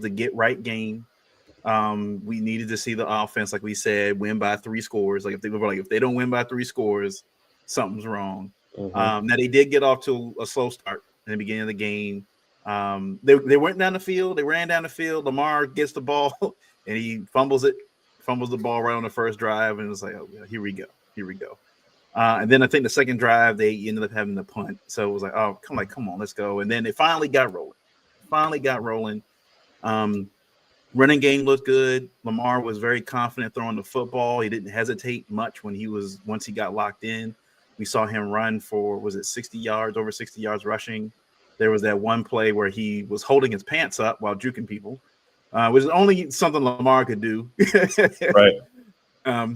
the get right game. We needed to see the offense, like we said, win by 3 scores. Like if they don't win by 3 scores, something's wrong. Mm-hmm. Now they did get off to a slow start in the beginning of the game. They went down the field. They ran down the field. Lamar gets the ball and he fumbles the ball right on the first drive, and it's like, oh, here we go. And then I think the second drive they ended up having the punt, so it was like, oh, come on, let's go. And then they finally got rolling. Running game looked good. Lamar was very confident throwing the football. He didn't hesitate much once he got locked in. We saw him run for, was it 60 yards, over 60 yards rushing. There was that one play where he was holding his pants up while juking people, which is only something Lamar could do. Right.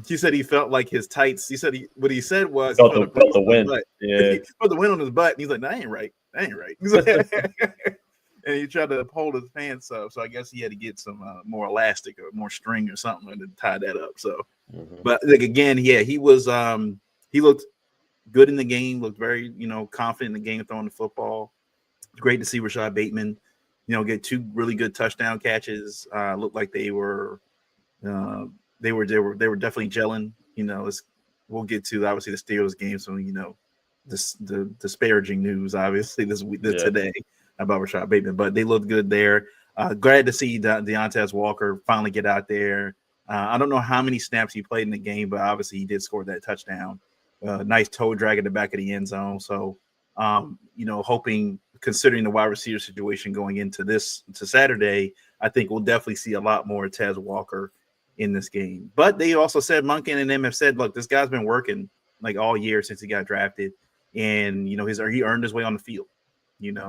He said he felt like his tights. What he said was Felt the wind. Yeah. He put the wind on his butt. And he's like, "No, that ain't right. And he tried to hold his pants up. So I guess he had to get some more elastic or more string or something to tie that up. So, but like again, yeah, he was he looked good in the game. Looked very confident in the game throwing the football. Great to see Rashad Bateman, get 2 really good touchdown catches. Looked like they were definitely gelling. We'll get to obviously the Steelers game, so the disparaging news obviously today about Rashad Bateman, but they looked good there. Glad to see Deontay Walker finally get out there. I don't know how many snaps he played in the game, but obviously he did score that touchdown. Nice toe drag at the back of the end zone. So, hoping, considering the wide receiver situation going into Saturday, I think we'll definitely see a lot more Tez Walker in this game. But they also said, Monken and them have said, look, this guy's been working like all year since he got drafted, and he earned his way on the field.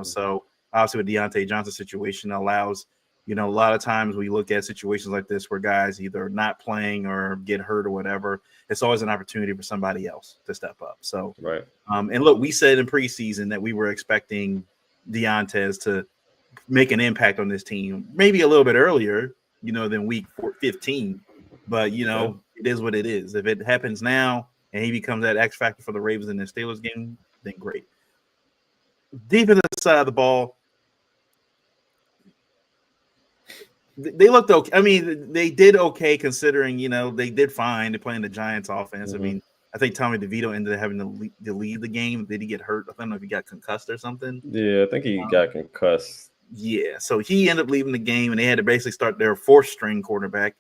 So obviously with Deontay Johnson situation allows, a lot of times we look at situations like this where guys either not playing or get hurt or whatever. It's always an opportunity for somebody else to step up. So right. And look, we said in preseason that we were expecting Deontay to make an impact on this team, maybe a little bit earlier, than week 15. But, It is what it is. If it happens now and he becomes that X factor for the Ravens in the Steelers game, then great. Defensive side of the ball, they looked okay. I mean, they did okay considering, they did fine. They're playing the Giants offense. I mean, I think Tommy DeVito ended up having to lead the game. Did he get hurt? I don't know if he got concussed or something. Yeah, I think he got concussed. Yeah, so he ended up leaving the game, and they had to basically start their 4th-string quarterback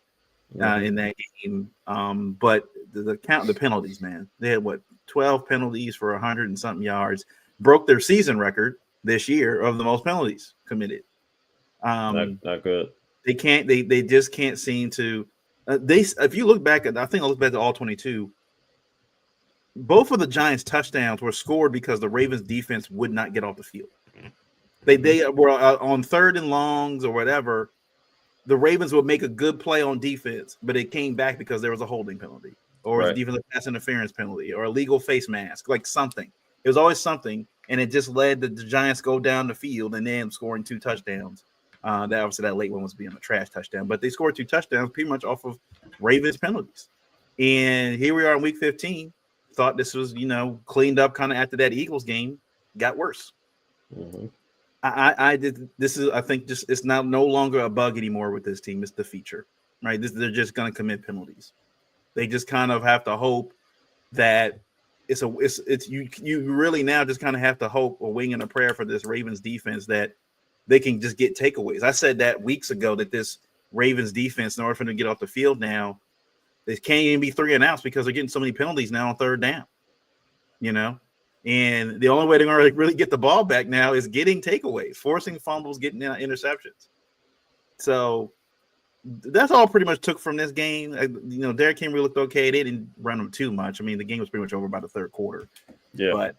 in that game. But the penalties, man, they had 12 penalties for 100 and something yards, broke their season record this year of the most penalties committed. Not good. They can't. They just can't seem to. If you look back at, I think I look back at all 22. Both of the Giants' touchdowns were scored because the Ravens' defense would not get off the field. They were on 3rd and longs or whatever. The Ravens would make a good play on defense, but it came back because there was a holding penalty or a defensive pass interference penalty or a legal face mask, like something. It was always something, and it just led the Giants go down the field and then scoring 2 touchdowns. Obviously that late one was being a trash touchdown, but they scored 2 touchdowns pretty much off of Ravens penalties. And here we are in week 15. Thought this was, cleaned up kind of after that Eagles game. Got worse. I think just it's now no longer a bug anymore with this team. It's the feature, right? They're just going to commit penalties. They just kind of have to hope that you really now just kind of have to hope a wing and a prayer for this Ravens defense that they can just get takeaways. I said that weeks ago that this Ravens defense, in order for them to get off the field now, they can't even be 3 and outs because they're getting so many penalties now on 3rd down. And the only way they're going to really get the ball back now is getting takeaways, forcing fumbles, getting interceptions. So that's all pretty much took from this game. Derrick Henry looked okay. They didn't run him too much. I mean, the game was pretty much over by the 3rd quarter. Yeah. But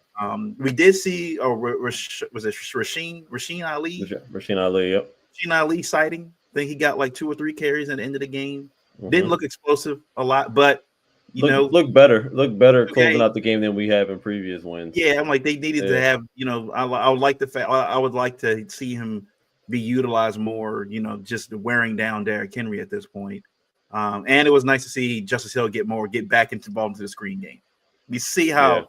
we did see, was it Rasheen Ali? Rasheen Ali, yep. Rasheen Ali sighting. I think he got like 2 or 3 carries at the end of the game. Didn't look explosive a lot, but look better closing out the game than we have in previous wins. Yeah, I'm like they needed to have, I would like I would like to see him be utilized more, just wearing down Derrick Henry at this point. And it was nice to see Justice Hill get back involved into the screen game. We see how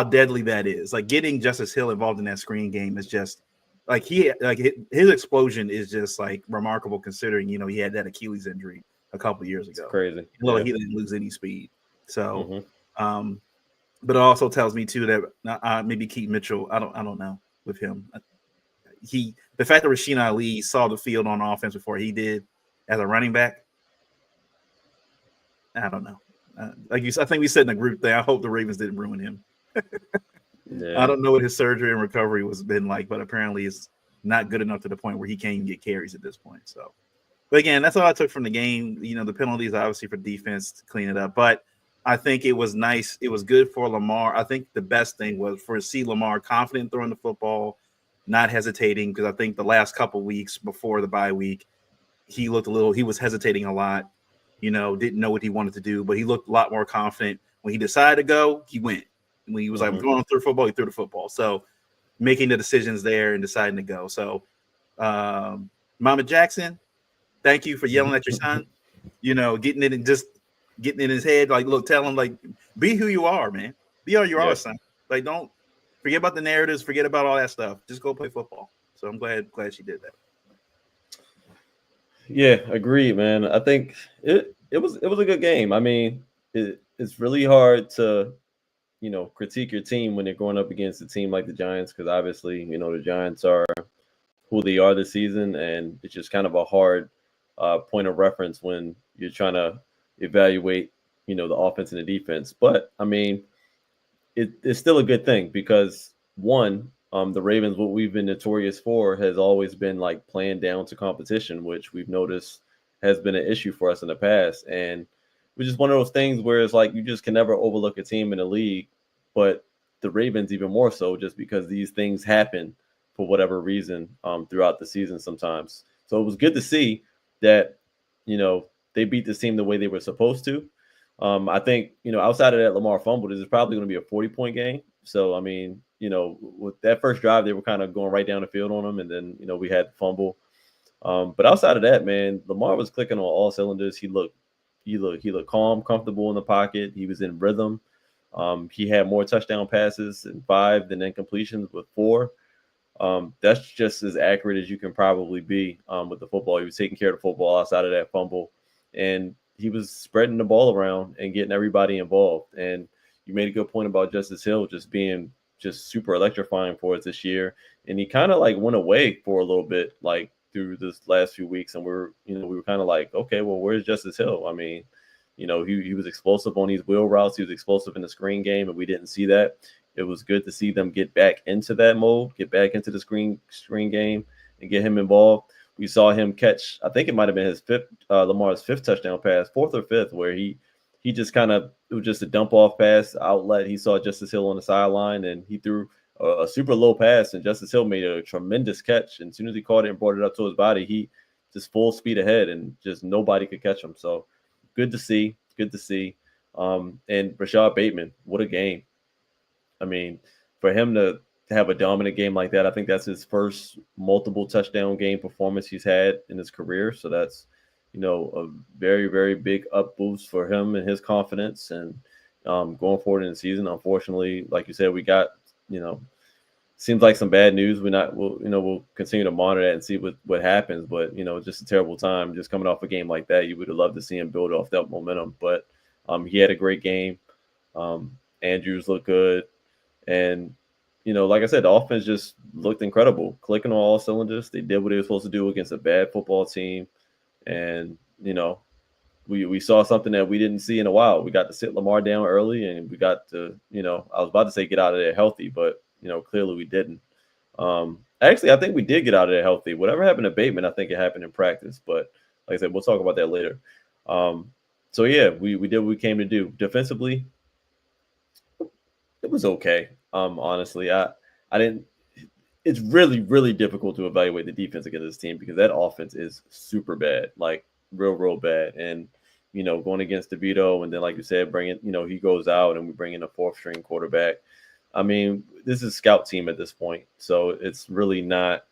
deadly that is. Like getting Justice Hill involved in that screen game is just like his explosion is just like remarkable considering he had that Achilles injury a couple of years ago. It's crazy. He didn't lose any speed. So, Mm-hmm. But it also tells me too that maybe Keaton Mitchell. I don't know with him. The fact that Rasheen Ali saw the field on offense before he did as a running back. I don't know. I think we said in the group thing. I hope the Ravens didn't ruin him. Yeah. I don't know what his surgery and recovery was been like, but apparently it's not good enough to the point where he can't even get carries at this point. So, but again, that's all I took from the game. The penalties obviously for defense to clean it up, but I think it was nice. It was good for Lamar. I think the best thing was to see Lamar confident throwing the football, not hesitating, because I think the last couple weeks before the bye week, he was hesitating a lot, didn't know what he wanted to do, but he looked a lot more confident. When he decided to go, he went. When he was like, I'm going through football, he threw the football. So making the decisions there and deciding to go. So Mama Jackson, thank you for yelling at your son, getting it and just getting in his head, like, look, tell him, like, be who you are, man. Be all you are, son. Like, don't forget about the narratives, forget about all that stuff. Just go play football. So I'm glad she did that. Yeah, agreed, man. I think it was a good game. I mean, it's really hard to, critique your team when they're going up against a team like the Giants, because obviously, the Giants are who they are this season, and it's just kind of a hard point of reference when you're trying to evaluate, the offense and the defense. But I mean, it's still a good thing because one, the Ravens, what we've been notorious for has always been like playing down to competition, which we've noticed has been an issue for us in the past. And it's just one of those things where it's like you just can never overlook a team in the league, but the Ravens even more so, just because these things happen for whatever reason throughout the season sometimes. So it was good to see that, they beat this team the way they were supposed to. I think, outside of that Lamar fumble, this is probably going to be a 40-point game. So, I mean, with that first drive, they were kind of going right down the field on them. And then, we had the fumble. But outside of that, man, Lamar was clicking on all cylinders. He looked calm, comfortable in the pocket. He was in rhythm. He had more touchdown passes in 5 than incompletions with 4. That's just as accurate as you can probably be with the football. He was taking care of the football outside of that fumble. And he was spreading the ball around and getting everybody involved. And you made a good point about Justice Hill just being just super electrifying for us this year. And he kind of like went away for a little bit, like through this last few weeks. And we were kind of like, okay, well, where's Justice Hill? I mean, he was explosive on these wheel routes. He was explosive in the screen game, and we didn't see that. It was good to see them get back into that mode, get back into the screen game and get him involved. We saw him catch, I think it might have been Lamar's 5th touchdown pass, 4th or 5th, where he just kind of, it was just a dump off pass outlet. He saw Justice Hill on the sideline and he threw a super low pass, and Justice Hill made a tremendous catch. And as soon as he caught it and brought it up to his body, he just full speed ahead and just nobody could catch him. So good to see. And Rashad Bateman, what a game. I mean, for him to have a dominant game like that, I think that's his first multiple touchdown game performance he's had in his career. So that's, a very, very big up boost for him and his confidence. And going forward in the season, unfortunately, like you said, we got, seems like some bad news. We'll continue to monitor that and see what happens. But, just a terrible time just coming off a game like that. You would have loved to see him build off that momentum. But he had a great game. Andrews looked good. And, like I said, the offense just looked incredible, clicking on all cylinders. They did what they were supposed to do against a bad football team. And, we saw something that we didn't see in a while. We got to sit Lamar down early, and we got to, I was about to say get out of there healthy, but, clearly we didn't. Actually, I think we did get out of there healthy. Whatever happened to Bateman, I think it happened in practice. But like I said, we'll talk about that later. So, yeah, we did what we came to do. Defensively, it was okay. Honestly, I didn't. It's really, really difficult to evaluate the defense against this team because that offense is super bad, like real bad. And going against DeVito, and then like you said, he goes out, and we bring in a 4th-string quarterback. I mean, this is a scout team at this point, so it's really not.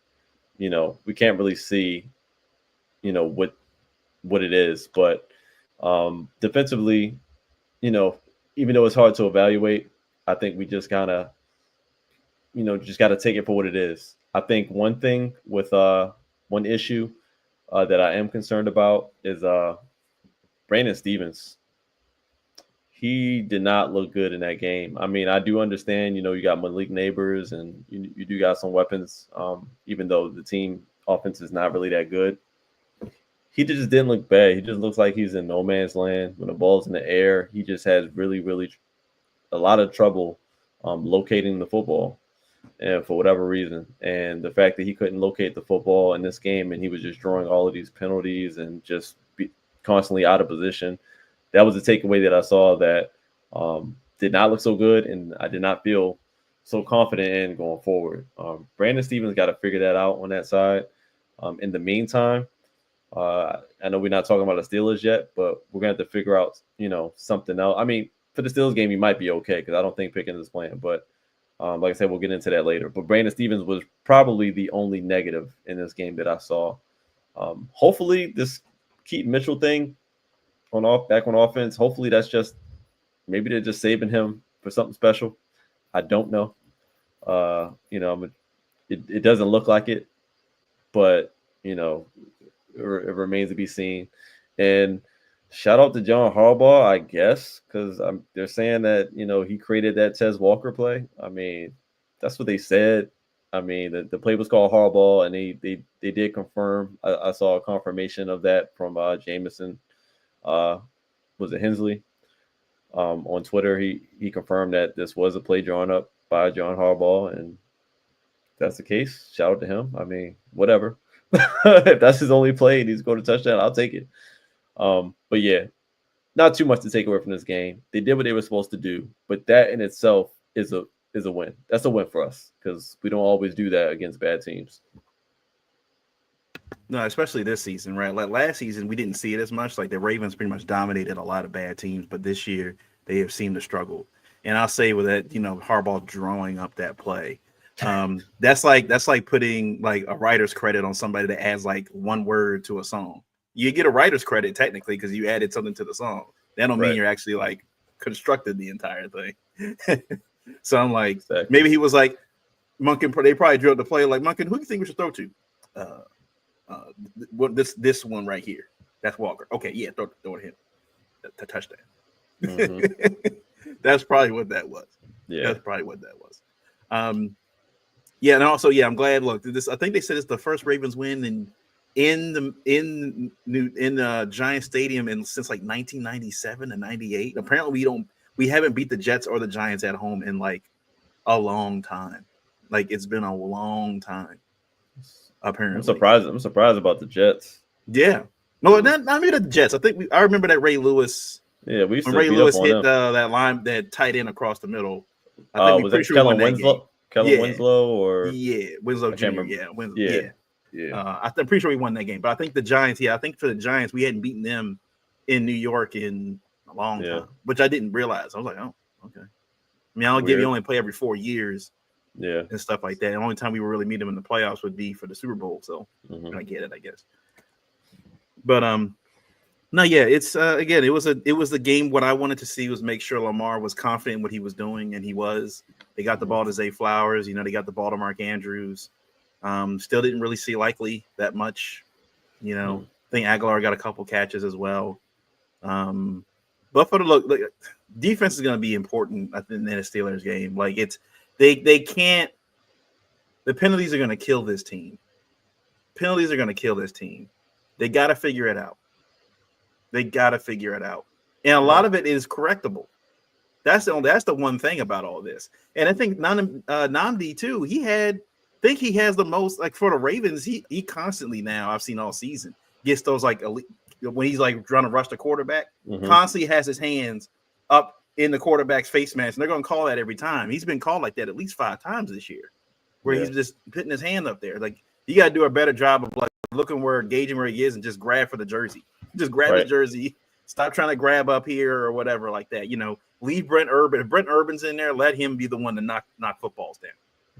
We can't really see, what it is. But defensively, even though it's hard to evaluate, I think we just kind of, just got to take it for what it is. I think one thing with one issue that I am concerned about is Brandon Stevens. He did not look good in that game. I mean, I do understand, you got Malik Neighbors and you do got some weapons, even though the team offense is not really that good. He just didn't look bad. He just looks like he's in no man's land. When the ball's in the air, he just has really, really a lot of trouble locating the football, and for whatever reason. And the fact that he couldn't locate the football in this game and he was just drawing all of these penalties and just be constantly out of position, that was the takeaway that I saw that did not look so good, and I did not feel so confident in going forward. Brandon Stevens got to figure that out on that side. In the meantime, I know we're not talking about the Steelers yet, but we're going to have to figure out, something else. I mean, for the Steelers game, you might be okay because I don't think Pickens is playing. But like I said, we'll get into that later. But Brandon Stevens was probably the only negative in this game that I saw. Hopefully, this Keaton Mitchell thing back on offense, hopefully that's just maybe they're just saving him for something special. I don't know. It doesn't look like it, but it remains to be seen. And shout out to John Harbaugh, I guess, because they're saying that he created that Tez Walker play. I mean, that's what they said. I mean, the play was called Harbaugh, and they did confirm. I saw a confirmation of that from Jameson. Was it Hensley? On Twitter, he confirmed that this was a play drawn up by John Harbaugh, and if that's the case, shout out to him. I mean, whatever. If that's his only play and he's going to touchdown, I'll take it. But yeah, not too much to take away from this game. They did what they were supposed to do, but that in itself is a win. That's a win for us because we don't always do that against bad teams. No, especially this season, right? Like last season, we didn't see it as much. Like the Ravens pretty much dominated a lot of bad teams, but this year they have seemed to struggle. And I'll say with that, Harbaugh drawing up that play, that's like putting like a writer's credit on somebody that adds like one word to a song. You get a writer's credit technically because you added something to the song. That don't mean you're actually like constructed the entire thing. So I'm like, maybe he was like, Monken. They probably drilled the play like, Monken, who do you think we should throw to? This one right here. That's Walker. Okay, yeah, throw it to him. The touchdown. Mm-hmm. That's probably what that was. Yeah, that's probably what that was. Yeah, and also, I'm glad. Look, I think they said it's the first Ravens win in Giant Stadium since like 1997 and 98. Apparently, we haven't beat the Jets or the Giants at home in like a long time. Like it's been a long time. Apparently, I'm surprised about the Jets. Yeah, no, not me the Jets. I remember that Ray Lewis. Yeah, when Ray Lewis hit that line, that tight end across the middle. I think was that Kellen Winslow? Kellen Winslow or Winslow Jr. Yeah. I'm pretty sure we won that game. But I think the Giants. Yeah, I think for the Giants, we hadn't beaten them in New York in a long time, which I didn't realize. I was like, oh, okay. I mean, I'll give you only play every 4 years. Yeah, and stuff like that. The only time we would really meet them in the playoffs would be for the Super Bowl. So I get it, I guess. But no, yeah, it's again, it was the game. What I wanted to see was make sure Lamar was confident in what he was doing, and he was. They got the ball to Zay Flowers. They got the ball to Mark Andrews. Still didn't really see Likely that much. I think Aguilar got a couple catches as well. But for the look, defense is going to be important in the Steelers game. Like they can't. The penalties are going to kill this team. They got to figure it out. And a lot of it is correctable. That's the one thing about all this. And I think Nnamdi too. He has the most, like for the Ravens. He constantly now, I've seen all season, gets those like elite, when he's like trying to rush the quarterback, constantly has his hands up in the quarterback's face mask. And they're going to call that every time. He's been called like that at least 5 times this year, where he's just putting his hand up there. Like you got to do a better job of like gauging where he is and just grab for the jersey. Just grab the jersey. Stop trying to grab up here or whatever like that. Leave Brent Urban. If Brent Urban's in there, let him be the one to knock footballs down,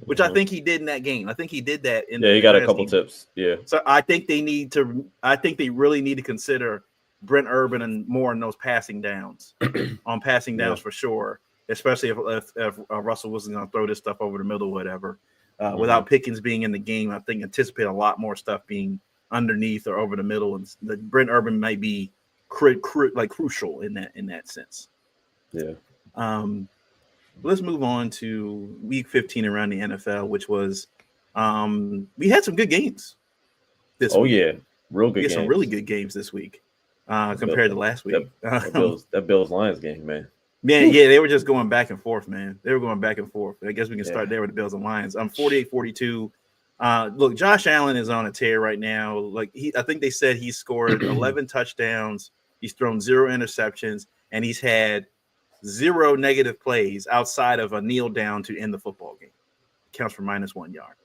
which I think he did in that game. I think he did that. He got a couple tips. Yeah. So I think they really need to consider Brent Urban and more on those passing downs, for sure, especially if Russell Wilson's going to throw this stuff over the middle or whatever. Without Pickens being in the game, I think anticipate a lot more stuff being underneath or over the middle, and the Brent Urban might be crucial in that sense. Yeah. Let's move on to week 15 around the NFL, which was we had some good games this week. Yeah, real good we had games. some really good games this week compared to last week. That Bills Lions game, man. Man, yeah, they were just going back and forth, man. They were going back and forth. I guess we can start there with the Bills and Lions. 48-42. Look, Josh Allen is on a tear right now. Like I think they said he scored 11 touchdowns. He's thrown 0 interceptions, and he's had 0 negative plays outside of a kneel down to end the football game. Counts for -1 yard.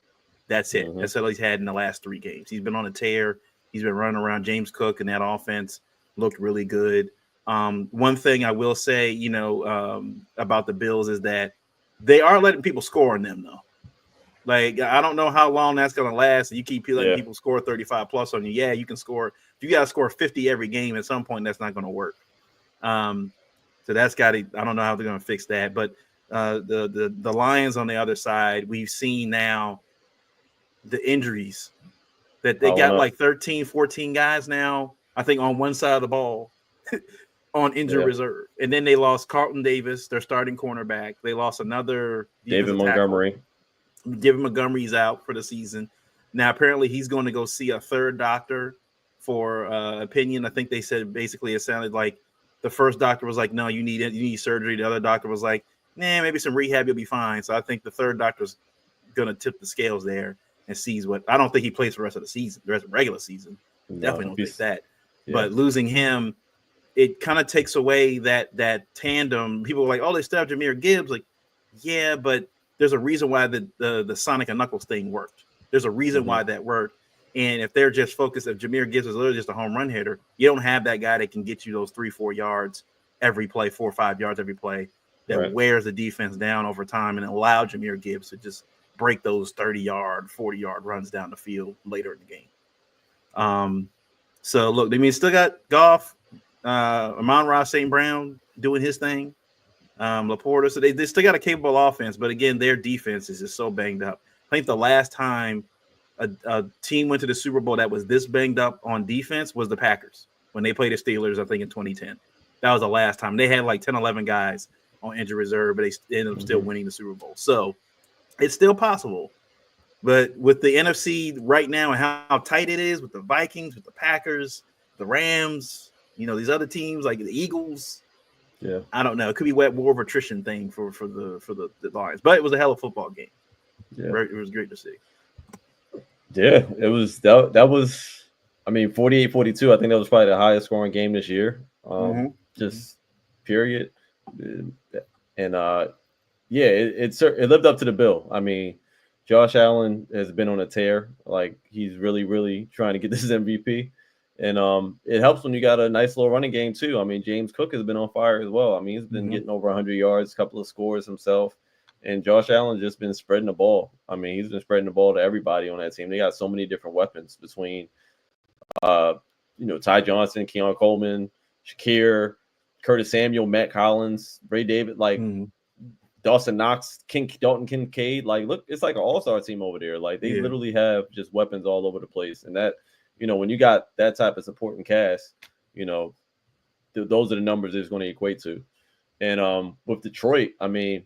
That's it. That's all he's had in the last 3 games. He's been on a tear. He's been running around. James Cook and that offense looked really good. One thing I will say, about the Bills is that they are letting people score on them, though. Like, I don't know how long that's going to last. You keep letting people score 35 plus on you. Yeah, you can score. If you got to score 50 every game, at some point, that's not going to work. So that's got to, I don't know how they're going to fix that. But the Lions on the other side, we've seen now the injuries that they got like 13, 14 guys now, I think, on one side of the ball on injured reserve. And then they lost Carlton Davis, their starting cornerback. They lost another David Montgomery. David Montgomery's out for the season. Now, apparently, he's going to go see a third doctor for opinion. I think they said basically it sounded like the first doctor was like, no, you need surgery. The other doctor was like, nah, maybe some rehab, you'll be fine. So I think the third doctor's going to tip the scales there and sees what. I don't think he plays for the rest of the season, the rest of the regular season. Definitely don't think that. Yeah. But losing him, it kind of takes away that tandem. People are like, oh, they still have Jahmyr Gibbs. Like, yeah, but there's a reason why the Sonic and Knuckles thing worked. There's a reason why that worked. And if they're just focused, if Jahmyr Gibbs is literally just a home run hitter, you don't have that guy that can get you those 3-4 yards every play, 4 or 5 yards every play that wears the defense down over time and allow Jahmyr Gibbs to just break those 30-yard, 40-yard runs down the field later in the game. So, look, I mean, still got Goff, Amon-Ra St. Brown doing his thing, Laporta. So they still got a capable offense. But, again, their defense is just so banged up. I think the last time a team went to the Super Bowl that was this banged up on defense was the Packers when they played the Steelers, I think, in 2010. That was the last time. They had like 10, 11 guys on injured reserve, but they ended up still winning the Super Bowl. So it's still possible. But with the NFC right now and how tight it is with the Vikings, with the Packers, the Rams, these other teams like the Eagles. Yeah, I don't know. It could be wet war of attrition thing for the Lions, but it was a hell of a football game. Yeah, it was great to see. Yeah, it was that was. I mean, 48-42. I think that was probably the highest scoring game this year. Just period. And it lived up to the bill. I mean, Josh Allen has been on a tear. Like, he's really, really trying to get this MVP. And it helps when you got a nice little running game too. I mean, James Cook has been on fire as well. I mean, he's been getting over 100 yards, a couple of scores himself. And Josh Allen's just been spreading the ball. I mean, he's been spreading the ball to everybody on that team. They got so many different weapons between, Ty Johnson, Keon Coleman, Shakir, Curtis Samuel, Matt Collins, Ray David, Dawson Knox, Dalton Kincaid. Like, look, it's like an all-star team over there. Like, they literally have just weapons all over the place. And that, when you got that type of supporting cast, those are the numbers it's going to equate to. And with Detroit, I mean,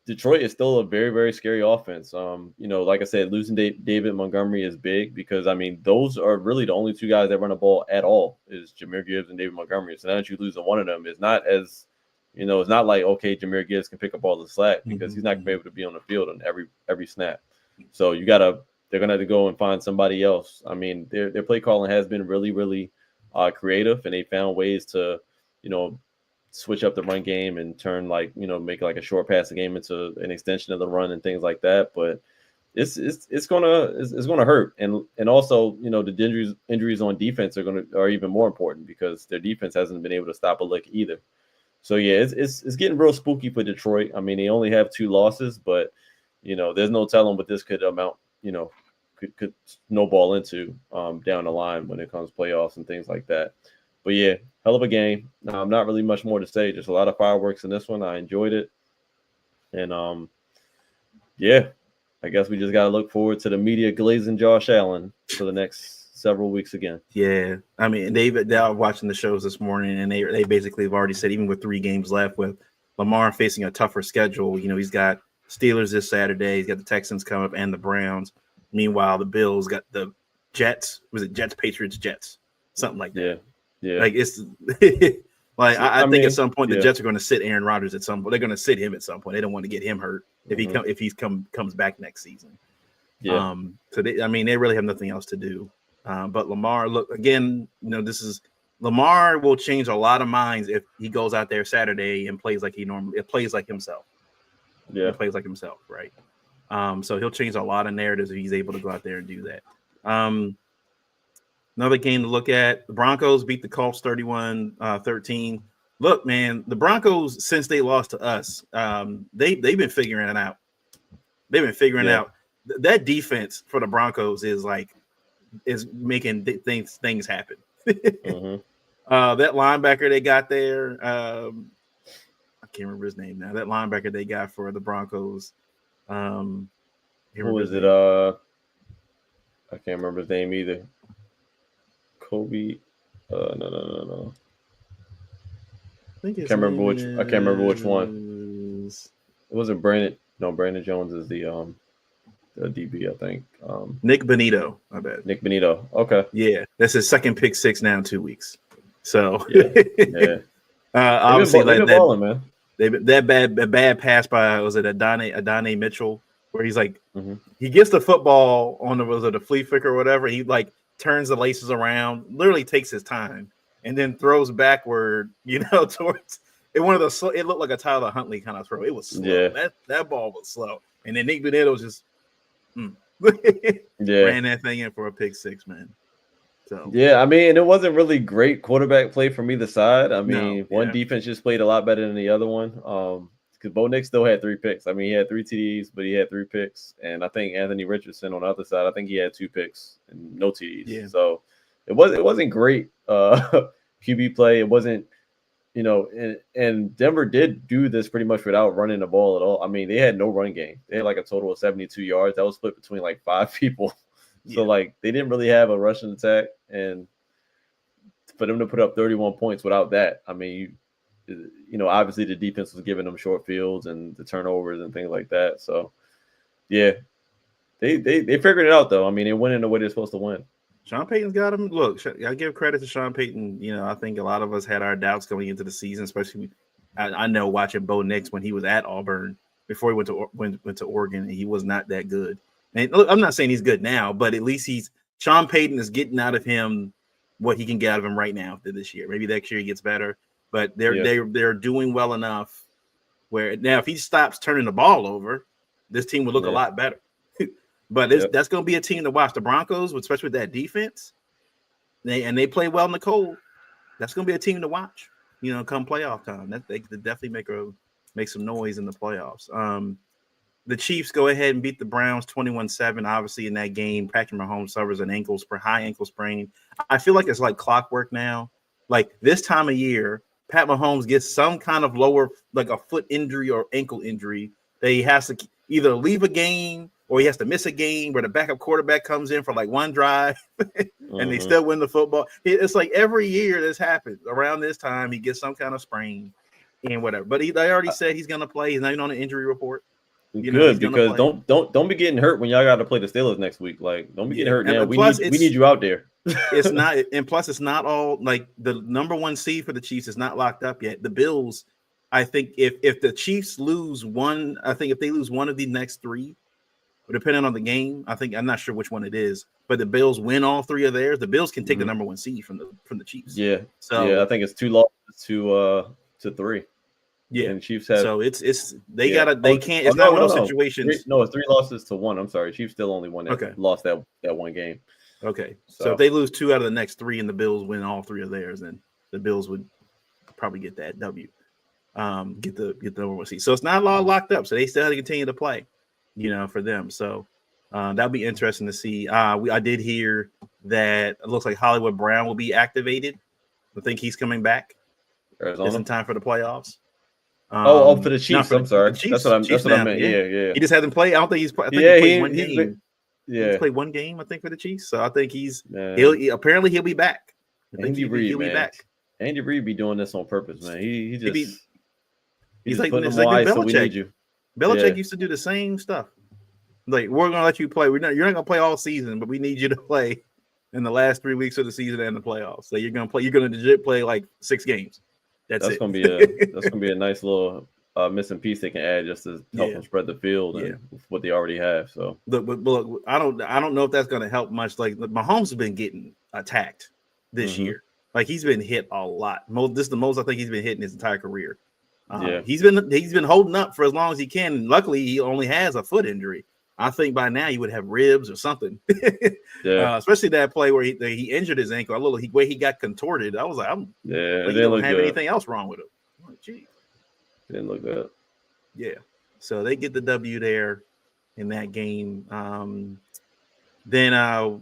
Detroit is still a very, very scary offense. Like I said, losing David Montgomery is big because, I mean, those are really the only 2 guys that run the ball at all is Jahmyr Gibbs and David Montgomery. So now that you lose one of them, it's not as, it's not like, okay, Jahmyr Gibbs can pick up all the slack because he's not going to be able to be on the field on every snap. So they're going to have to go and find somebody else. I mean, their play calling has been really, really creative, and they found ways to, switch up the run game and turn make like a short passing game into an extension of the run and things like that. But it's gonna hurt, and also the injuries on defense are even more important because their defense hasn't been able to stop a lick either. So yeah, it's getting real spooky for Detroit. I mean, they only have 2 losses, but there's no telling what this could amount could snowball into down the line when it comes to playoffs and things like that. But yeah, hell of a game. Not really much more to say. Just a lot of fireworks in this one. I enjoyed it. And I guess we just got to look forward to the media glazing Josh Allen for the next several weeks again. Yeah, I mean, they're watching the shows this morning, and they basically have already said, even with 3 games left, with Lamar facing a tougher schedule, he's got Steelers this Saturday, he's got the Texans coming up, and the Browns. Meanwhile, the Bills got the Jets. Was it Jets, Patriots, Jets, something like that? Yeah. Like it's like I think at some point the Jets are going to sit Aaron Rodgers at some point. They're going to sit him at some point. They don't want to get him hurt if he comes back next season. Yeah. So they really have nothing else to do. But Lamar, look again. Lamar will change a lot of minds if he goes out there Saturday and plays like plays like himself. Yeah, he plays like himself, right? So he'll change a lot of narratives if he's able to go out there and do that. Another game to look at: the Broncos beat the Colts 31-13. Look, man, the Broncos, since they lost to us, they've been figuring it out. They've been figuring out that defense for the Broncos is making things happen. That linebacker they got there, I can't remember his name now. That linebacker they got for the Broncos. Who is it? I can't remember his name either. Kobe. No. I can't remember which one. It wasn't Brandon. No, Brandon Jones is the DB, I think. Nick Bonito, I bet. Nick Bonito. Okay. Yeah, that's his second pick 6 now in 2 weeks. So yeah. Obviously, they've been balling, man. That bad pass by Adonai Mitchell, where he's like he gets the football on the flea flicker or whatever. He turns the laces around, literally takes his time, and then throws backward. Towards it. It looked like a Tyler Huntley kind of throw. It was slow. Yeah. That ball was slow, and then Nick Bonito just ran that thing in for a pick 6, man. So yeah, I mean, it wasn't really great quarterback play from either side. I mean, one defense just played a lot better than the other one. Because Bo Nix still had 3 picks. I mean, he had 3 TDs, but he had 3 picks. And I think Anthony Richardson on the other side, I think he had 2 picks and no TDs. Yeah. So it wasn't great QB play. It wasn't, and Denver did do this pretty much without running the ball at all. I mean, they had no run game. They had a total of 72 yards. That was split between 5 people. So they didn't really have a rushing attack, and for them to put up 31 points without that, I mean, obviously the defense was giving them short fields and the turnovers and things like that. So yeah, they figured it out though. I mean, they went in the way they're supposed to win. Sean Payton's got him. Look, I give credit to Sean Payton. I think a lot of us had our doubts going into the season, especially I know watching Bo Nix when he was at Auburn before he went to Oregon, and he was not that good. And look, I'm not saying he's good now, but at least Sean Payton is getting out of him what he can get out of him right now this year. Maybe next year he gets better, but they're doing well enough where now if he stops turning the ball over, this team would look a lot better. But that's going to be a team to watch. The Broncos, especially with that defense, they play well in the cold. That's going to be a team to watch. Come playoff time, they definitely make some noise in the playoffs. The Chiefs go ahead and beat the Browns 21-7. Obviously, in that game, Patrick Mahomes suffers an high ankle sprain. I feel like it's like clockwork now. Like this time of year, Pat Mahomes gets some kind of lower, like a foot injury or ankle injury that he has to either leave a game or he has to miss a game where the backup quarterback comes in for one drive and they still win the football. It's like every year this happens. Around this time, he gets some kind of sprain and whatever. But they already said he's going to play. He's not even on the injury report. Good, because don't be getting hurt when y'all got to play the Steelers next week. Don't be getting hurt now. We need you out there. It's not, and plus it's not all the number 1 seed for the Chiefs is not locked up yet. The Bills, I think if the Chiefs lose one, I think if they lose one of the next 3, depending on the game, I'm not sure which one it is, but the Bills win all 3 of theirs. The Bills can take the number 1 seed from the Chiefs. Yeah. So I think it's 2 losses to 3. Yeah, and Chiefs have. So they can't. It's not one of those situations. No, it's 3 losses to 1. I'm sorry, Chiefs still only won. Lost that one game. Okay, so if they lose 2 out of the next 3 and the Bills win all 3 of theirs, then the Bills would probably get that W. Get the number 1 seed. So it's not all locked up. So they still have to continue to play, for them. So that'll be interesting to see. I did hear that it looks like Hollywood Brown will be activated. I think he's coming back. Arizona. Just in time for the playoffs. For the Chiefs. For I'm sorry. Chiefs, That's what I now, meant. Yeah. He just hasn't played. I don't think he's. I think Yeah, he played one he's game. been, He's yeah. played one game, I think, for the Chiefs. So I think Man. apparently he'll be back. Andy Reid, he'll be man. back. Andy Reid be doing this on purpose, man. He's like putting it's them on like ice, so we need you. Belichick used to do the same stuff. Like, we're gonna let you play. You're not gonna play all season, but we need you to play in the last 3 weeks of the season and the playoffs. So you're gonna play. You're gonna legit play like 6 games. That's gonna be a nice little missing piece they can add just to help them spread the field and what they already have. So look, I don't know if that's gonna help much. Like, Mahomes has been getting attacked this year. Like, he's been hit a lot. This is the most I think he's been hit in his entire career. He's been holding up for as long as he can. And luckily, he only has a foot injury. I think by now he would have ribs or something. Especially that play where he injured his ankle. Where he got contorted. I was like, he don't have anything else wrong with him. I'm like, gee. Didn't look good. Yeah. So they get the W there in that game. Then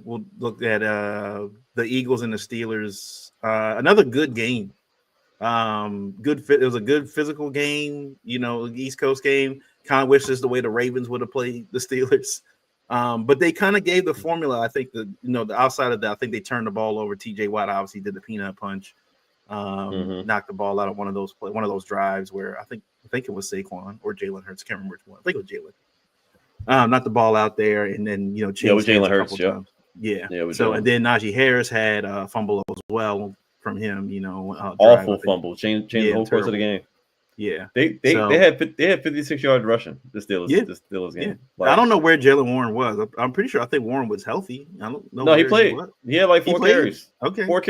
we'll look at the Eagles and the Steelers. Another good game. It was a good physical game, East Coast game. Kind of wish this the way the Ravens would have played the Steelers. But they kind of gave the formula. I think the outside of that, I think they turned the ball over. TJ Watt obviously did the peanut punch, knocked the ball out of one of those drives where I think it was Saquon or Jalen Hurts. Can't remember which one. I think it was Jalen. Knocked the ball out there, and then it was Jalen Hurts. Yeah. So and then Najee Harris had a fumble as well from him. Awful fumble. Changed the whole course of the game. Yeah, they had 56 yards rushing. The Steelers game. Like, I don't know where Jalen Warren was. I'm pretty sure. I think Warren was healthy. I don't know. No, he played. He had like 4 carries. Okay, 4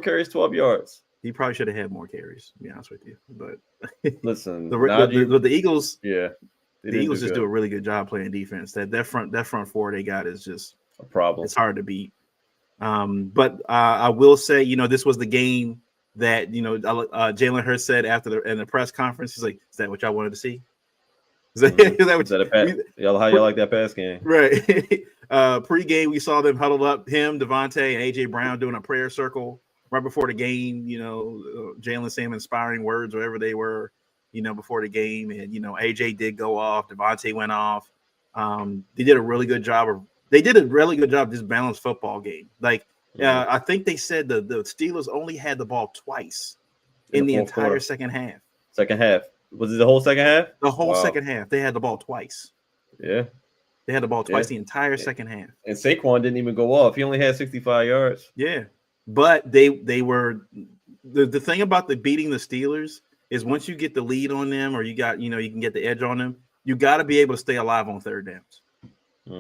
carries, 12 yards. He probably should have had more carries. To be honest with you, but listen, the Eagles. Yeah, the Eagles just do a really good job playing defense. That front four they got is just a problem. It's hard to beat. But I will say, this was the game that Jalen Hurts said in the press conference. He's like, "Is that what y'all wanted to see? How y'all like that pass game?" Right. Pre-game, we saw them huddled up, him, Devontae, and AJ Brown doing a prayer circle right before the game. Jalen saying inspiring words, whatever they were, before the game, and AJ did go off. Devontae went off. They did a really good job of this balanced football game. Like. I think they said the Steelers only had the ball twice in the entire second half. Second half. Was it the whole second half? The whole second half. They had the ball twice. Yeah. They had the ball twice the entire second half. And Saquon didn't even go off. He only had 65 yards. Yeah. But they were the thing about beating the Steelers is once you get the lead on them or you got, you can get the edge on them, you got to be able to stay alive on third downs.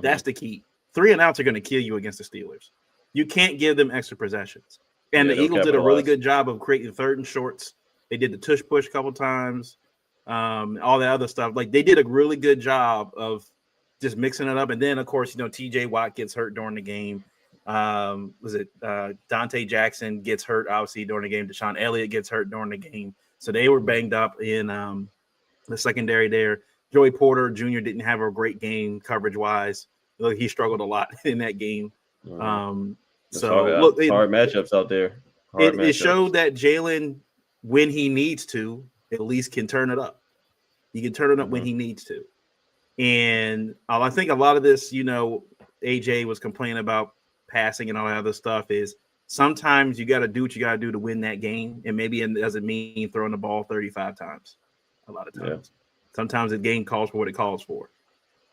That's the key. 3 and outs are going to kill you against the Steelers. You can't give them extra possessions. And the Eagles did a really good job of creating third and shorts. They did the tush push a couple times, all that other stuff. Like, they did a really good job of just mixing it up. And then, of course, TJ Watt gets hurt during the game. Dante Jackson gets hurt, obviously, during the game. Deshaun Elliott gets hurt during the game. So they were banged up in the secondary there. Joey Porter Jr. didn't have a great game coverage-wise. He struggled a lot in that game. Hard matchups out there. It showed that Jalen, when he needs to, at least can turn it up. He can turn it up when he needs to. And I think a lot of this, AJ was complaining about passing and all that other stuff is sometimes you got to do what you got to do to win that game. And maybe it doesn't mean throwing the ball 35 times. A lot of times. Yeah. Sometimes the game calls for what it calls for.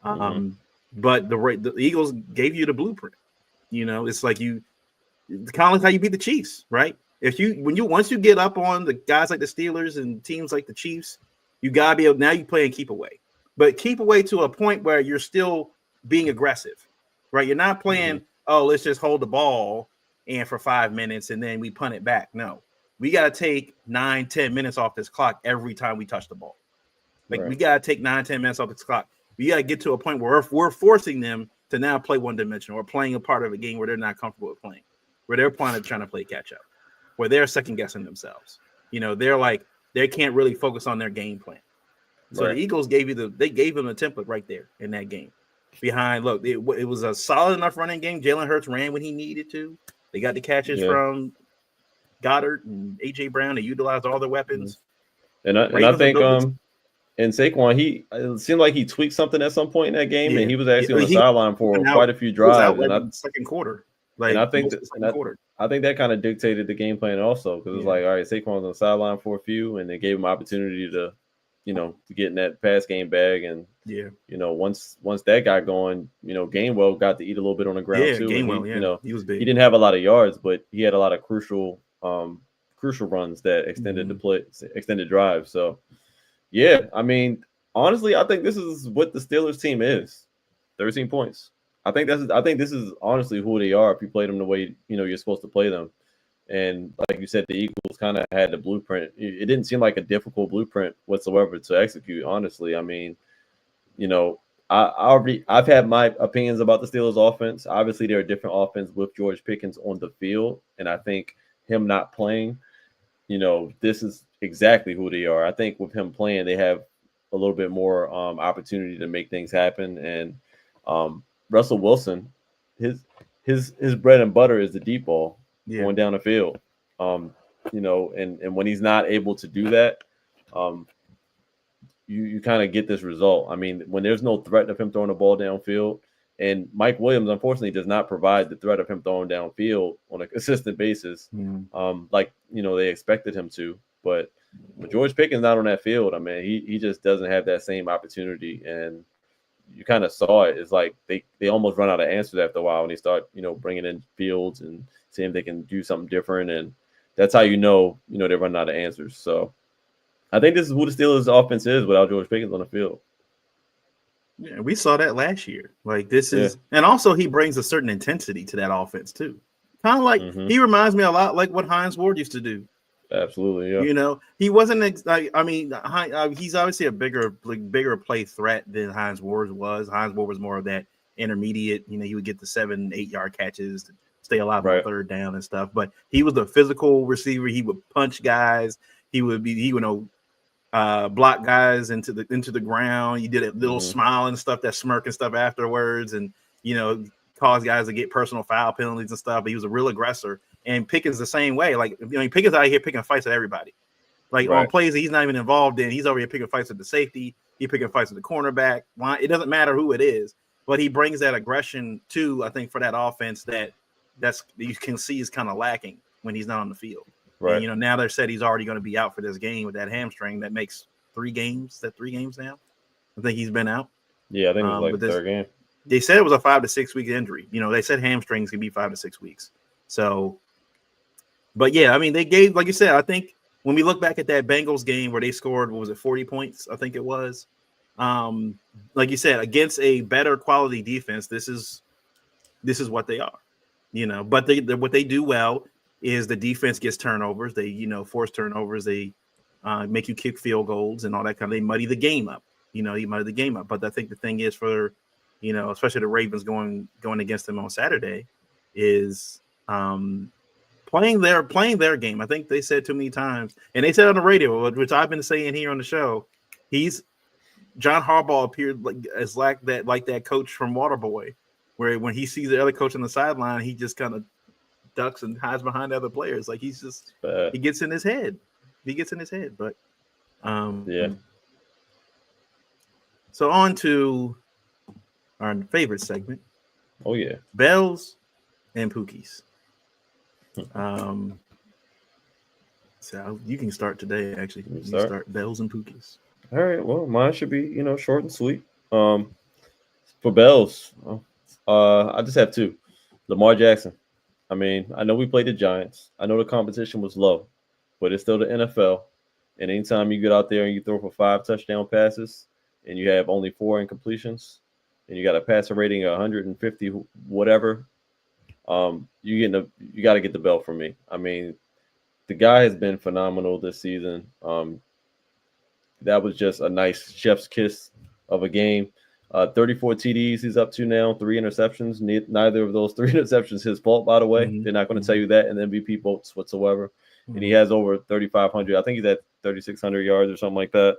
But the Eagles gave you the blueprint. It's like kind of like how you beat the Chiefs, right? Once you get up on the guys like the Steelers and teams like the Chiefs, you gotta be able. Now you play and keep away, but keep away to a point where you're still being aggressive, right? You're not playing. Oh, let's just hold the ball and for 5 minutes and then we punt it back. No, we gotta take 9-10 minutes off this clock every time we touch the ball. We gotta take 9-10 minutes off this clock. We gotta get to a point where we're forcing them to now play one-dimensional or playing a part of a game where they're not comfortable with playing, where they're trying to play catch-up, where they're second-guessing themselves. They're like, they can't really focus on their game plan. So the Eagles gave them a template right there in that game. It was a solid enough running game. Jalen Hurts ran when he needed to. They got the catches from Goddard and A.J. Brown. They utilized all their weapons. And I think And Saquon, it seemed like he tweaked something at some point in that game, and he was actually on the sideline for quite a few drives. And in the second quarter, and I think I think that kind of dictated the game plan also, because it was like, all right, Saquon's on the sideline for a few, and they gave him opportunity to, to get in that pass game bag, and once that got going, Gainwell got to eat a little bit on the ground too. Gainwell, he was big. He didn't have a lot of yards, but he had a lot of crucial runs that extended the play, extended drives. So. Yeah, I mean, honestly, I think this is what the Steelers team is. 13 points. I think this is honestly who they are if you play them the way you're supposed to play them. And like you said, the Eagles kind of had the blueprint. It didn't seem like a difficult blueprint whatsoever to execute. Honestly, I mean, I've had my opinions about the Steelers offense. Obviously, they're a different offense with George Pickens on the field, and I think him not playing, this is exactly who they are. I think with him playing, they have a little bit more opportunity to make things happen. And Russell Wilson, his bread and butter is the deep ball going down the field. And when he's not able to do that, you kind of get this result. I mean, when there's no threat of him throwing the ball downfield, and Mike Williams, unfortunately, does not provide the threat of him throwing downfield on a consistent basis, like they expected him to. But when George Pickens not on that field, I mean, he just doesn't have that same opportunity. And you kind of saw it. It's like they almost run out of answers after a while when they start, bringing in Fields and seeing if they can do something different. And that's how they're running out of answers. So I think this is who the Steelers' offense is without George Pickens on the field. Yeah, we saw that last year. Like this is, and also he brings a certain intensity to that offense too. Kind of like he reminds me a lot like what Hines Ward used to do. Absolutely, yeah. He wasn't like he's obviously a bigger play threat than Hines Ward was. Hines Ward was more of that intermediate. He would get the 7-8 yard catches to stay alive on third down and stuff. But he was the physical receiver. He would punch guys. He would block guys into the ground. He did a little smile and stuff, that smirk and stuff afterwards, and cause guys to get personal foul penalties and stuff. But he was a real aggressor. And Pickens the same way. Like Pickens out here picking fights at everybody. Like on plays that he's not even involved in, he's over here picking fights with the safety. He's picking fights with the cornerback. It doesn't matter who it is, but he brings that aggression too. I think for that offense that's you can see is kind of lacking when he's not on the field. Right. And, now they're said he's already going to be out for this game with that hamstring. That makes 3 games. Is that 3 games now? I think he's been out. Yeah, I think it was like the third game. They said it was a 5 to 6 week injury. They said hamstrings can be 5 to 6 weeks. So, but yeah, I mean, they gave, like you said, I think when we look back at that Bengals game where they scored, 40 points? I think it was. Like you said, against a better quality defense, this is what they are. But what they do well is the defense gets turnovers. They, force turnovers. They make you kick field goals and all that kind of. They muddy the game up. You muddy the game up. But I think the thing is for, especially the Ravens going against them on Saturday, is playing their game. I think they said too many times, and they said on the radio, which I've been saying here on the show, John Harbaugh appeared like that coach from Waterboy, where when he sees the other coach on the sideline, he just kind of ducks and hides behind other players. Like he gets in his head. But yeah. So on to our favorite segment. Oh yeah, Bells and Pookies. So you can start today. Actually, you start Bells and Pookies. All right. Well, mine should be short and sweet. For Bells, I just have 2. Lamar Jackson. I mean, I know we played the Giants. I know the competition was low, but it's still the NFL. And anytime you get out there and you throw for 5 touchdown passes and you have only 4 incompletions and you got a passer rating of 150, whatever, you got to get the bell from me. I mean, the guy has been phenomenal this season. That was just a nice chef's kiss of a game. 34 TDs he's up to now, 3 interceptions. Neither of those 3 interceptions his fault, by the way. They're not going to tell you that in MVP votes whatsoever. And he has over 3,500. I think he's at 3,600 yards or something like that,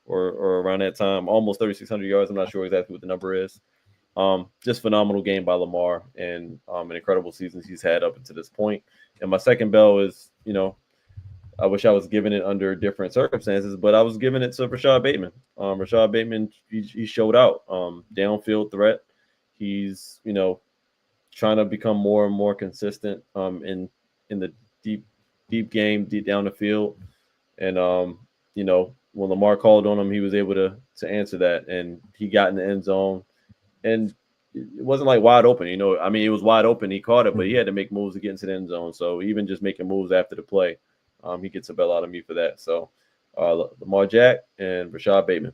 or around that time. Almost 3,600 yards. I'm not sure exactly what the number is. Just phenomenal game by Lamar and an incredible season he's had up until this point. And my second bell is, I wish I was giving it under different circumstances, but I was giving it to Rashad Bateman. Rashad Bateman, he showed out. Downfield threat. He's trying to become more and more consistent in the deep game, deep down the field. And when Lamar called on him, he was able to answer that, and he got in the end zone. And it wasn't like wide open, it was wide open. He caught it, but he had to make moves to get into the end zone. So even just making moves after the play, he gets a bell out of me for that. So Lamar Jack and Rashad Bateman.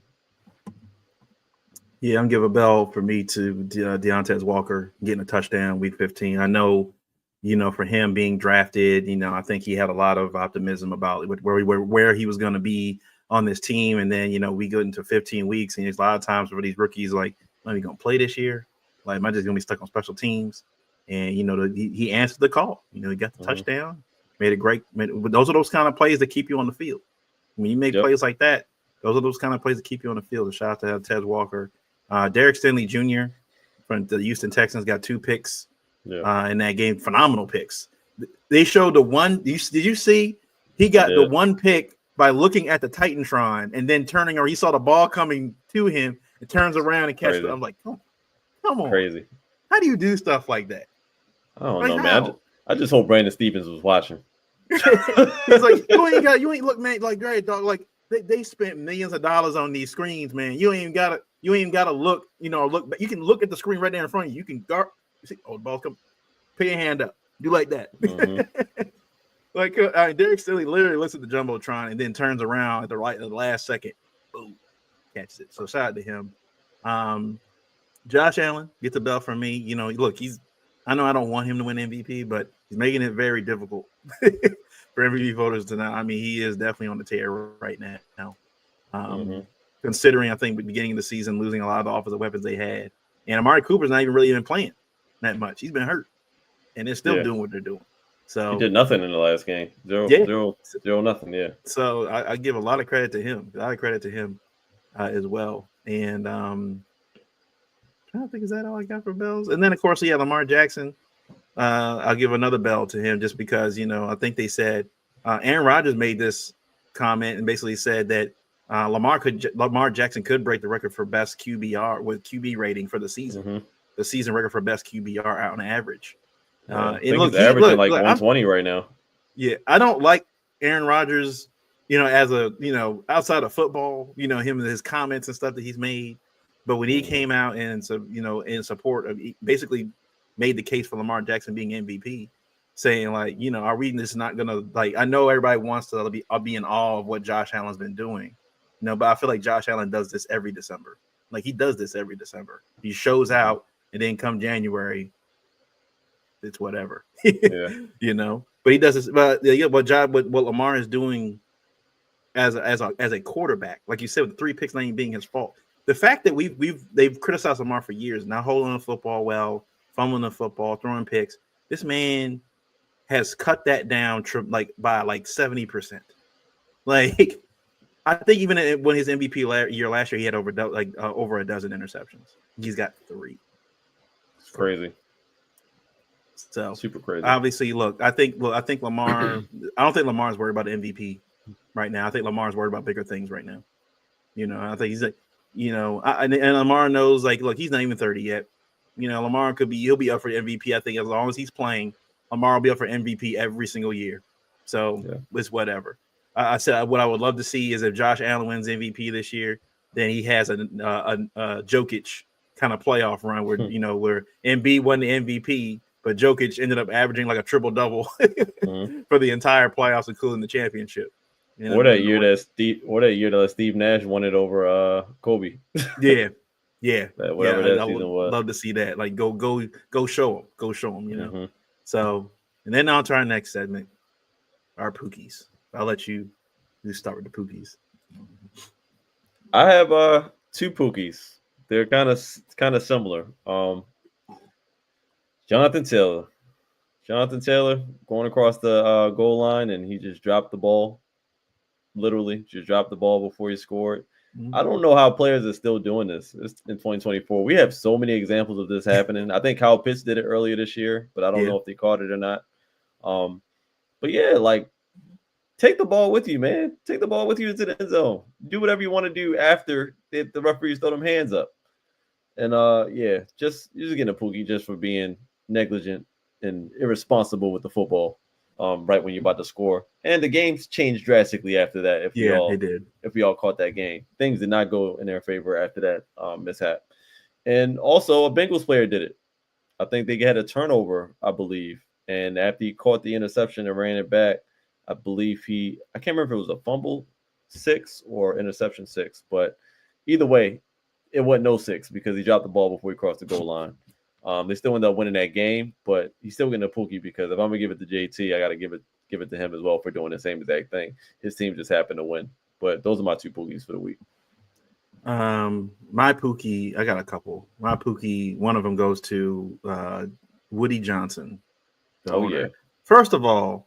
Yeah, I'm giving a bell for me to Deontay Walker getting a touchdown week 15. I know, for him being drafted, I think he had a lot of optimism about where he was going to be on this team. And then, we go into 15 weeks, and there's a lot of times for these rookies, like, am I going to play this year? Like, am I just going to be stuck on special teams? And, he answered the call. He got the touchdown, those are those kind of plays that keep you on the field. When you make plays like that, those are those kind of plays that keep you on the field. A shout out to Ted Walker. Derek Stingley Jr. from the Houston Texans got 2 picks in that game. Phenomenal picks. They showed the one. Did you see? He got the one pick by looking at the Titantron and then turning, or he saw the ball coming to him and turns around and catches it. I'm like, come on. Crazy. How do you do stuff like that? I don't know, man. I just hope Brandon Stephens was watching. He's like, you ain't look, man, like, great dog. Like, they spent millions of dollars on these screens, man. You ain't gotta look, look, but you can look at the screen right there in front of you. You can guard. You see, the ball come. Put your hand up. Do like that. Mm-hmm. Like Derek Stingley literally looks at the jumbotron and then turns around at the last second. Boom, catches it. So shout out to him. Josh Allen gets a bell from me. Look, I know I don't want him to win MVP, but he's making it very difficult for MVP voters to know. I mean, he is definitely on the tear right now. Considering, I think, beginning of the season, losing a lot of the offensive weapons they had. And Amari Cooper's not even really playing that much. He's been hurt. And they're still doing what they're doing. So he did nothing in the last game. Zero, nothing. Yeah. So I give a lot of credit to him. As well. And I'm trying to think, is that all I got for bells? And then, of course, Lamar Jackson. I'll give another bell to him just because, I think they said Aaron Rodgers made this comment and basically said that Lamar Jackson could break the record for best QBR with QB rating for the season. The season record for best QBR out on average. I think he's averaging 120 right now. Yeah, I don't like Aaron Rodgers, as outside of football, him and his comments and stuff that he's made. But when he came out and in support of, basically made the case for Lamar Jackson being MVP, saying like, are we just not gonna, like, I know everybody wants to be in awe of what Josh Allen's been doing, but I feel like Josh Allen does this every December. Like, he does this every December. He shows out, and then come January, it's whatever. But he does this. But what Lamar is doing as a quarterback, like you said, with the 3 picks not even being his fault. The fact that they've criticized Lamar for years, not holding the football well, fumbling the football, throwing picks. This man has cut that down by 70%. Like, I think even when his MVP year last year, he had over a dozen interceptions. He's got 3. It's crazy. So super crazy. Obviously, I think Lamar. I don't think Lamar's worried about the MVP right now. I think Lamar's worried about bigger things right now. I think he's like, and Lamar knows, like, look, he's not even 30 yet. Lamar he'll be up for MVP. I think as long as he's playing, Lamar will be up for MVP every single year. So it's whatever. I said what I would love to see is if Josh Allen wins MVP this year, then he has a Jokic kind of playoff run where where Embiid won the MVP, but Jokic ended up averaging like a triple double for the entire playoffs, including the championship. What that year that Steve Nash won it over Kobe. Yeah. Whatever that season was. Love to see that. Like, go show him. Go show him. So, and then on to our next segment, our Pookies. I'll let you start with the Pookies. I have 2 Pookies. They're kind of similar. Jonathan Taylor going across the goal line, and he just dropped the ball. Literally, just dropped the ball before he scored. I don't know how players are still doing this. It's in 2024. We have so many examples of this happening. I think Kyle Pitts did it earlier this year, but I don't know if they caught it or not. But yeah, like, take the ball with you, man. Take the ball with you into the end zone. Do whatever you want to do after the referees throw them hands up. And yeah, you're just getting a Pookie just for being negligent and irresponsible with the football. Right when you're about to score, and the game's changed drastically after that. If we all caught that game, things did not go in their favor after that mishap. And also, a Bengals player did it. I think they had a turnover, I believe, and after he caught the interception and ran it back, I believe I can't remember if it was a fumble 6 or interception 6, but either way, it wasn't no 6 because he dropped the ball before he crossed the goal line. They still ended up winning that game, but he's still getting a Pookie because if I'm gonna give it to JT, I gotta give it to him as well for doing the same exact thing. His team just happened to win. But those are my 2 Pookies for the week. My Pookie, I got a couple. My Pookie, one of them goes to Woody Johnson. Yeah. First of all,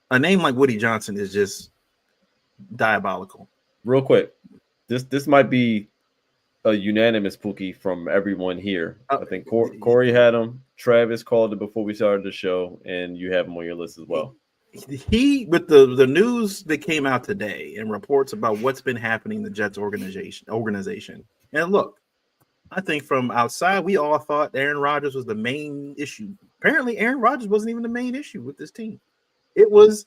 a name like Woody Johnson is just diabolical. Real quick, this might be a unanimous Pookie from everyone here. I think Corey had him. Travis called it before we started the show, and you have him on your list as well. He with the news that came out today and reports about what's been happening in the Jets organization. And look, I think from outside, we all thought Aaron Rodgers was the main issue. Apparently, Aaron Rodgers wasn't even the main issue with this team. It was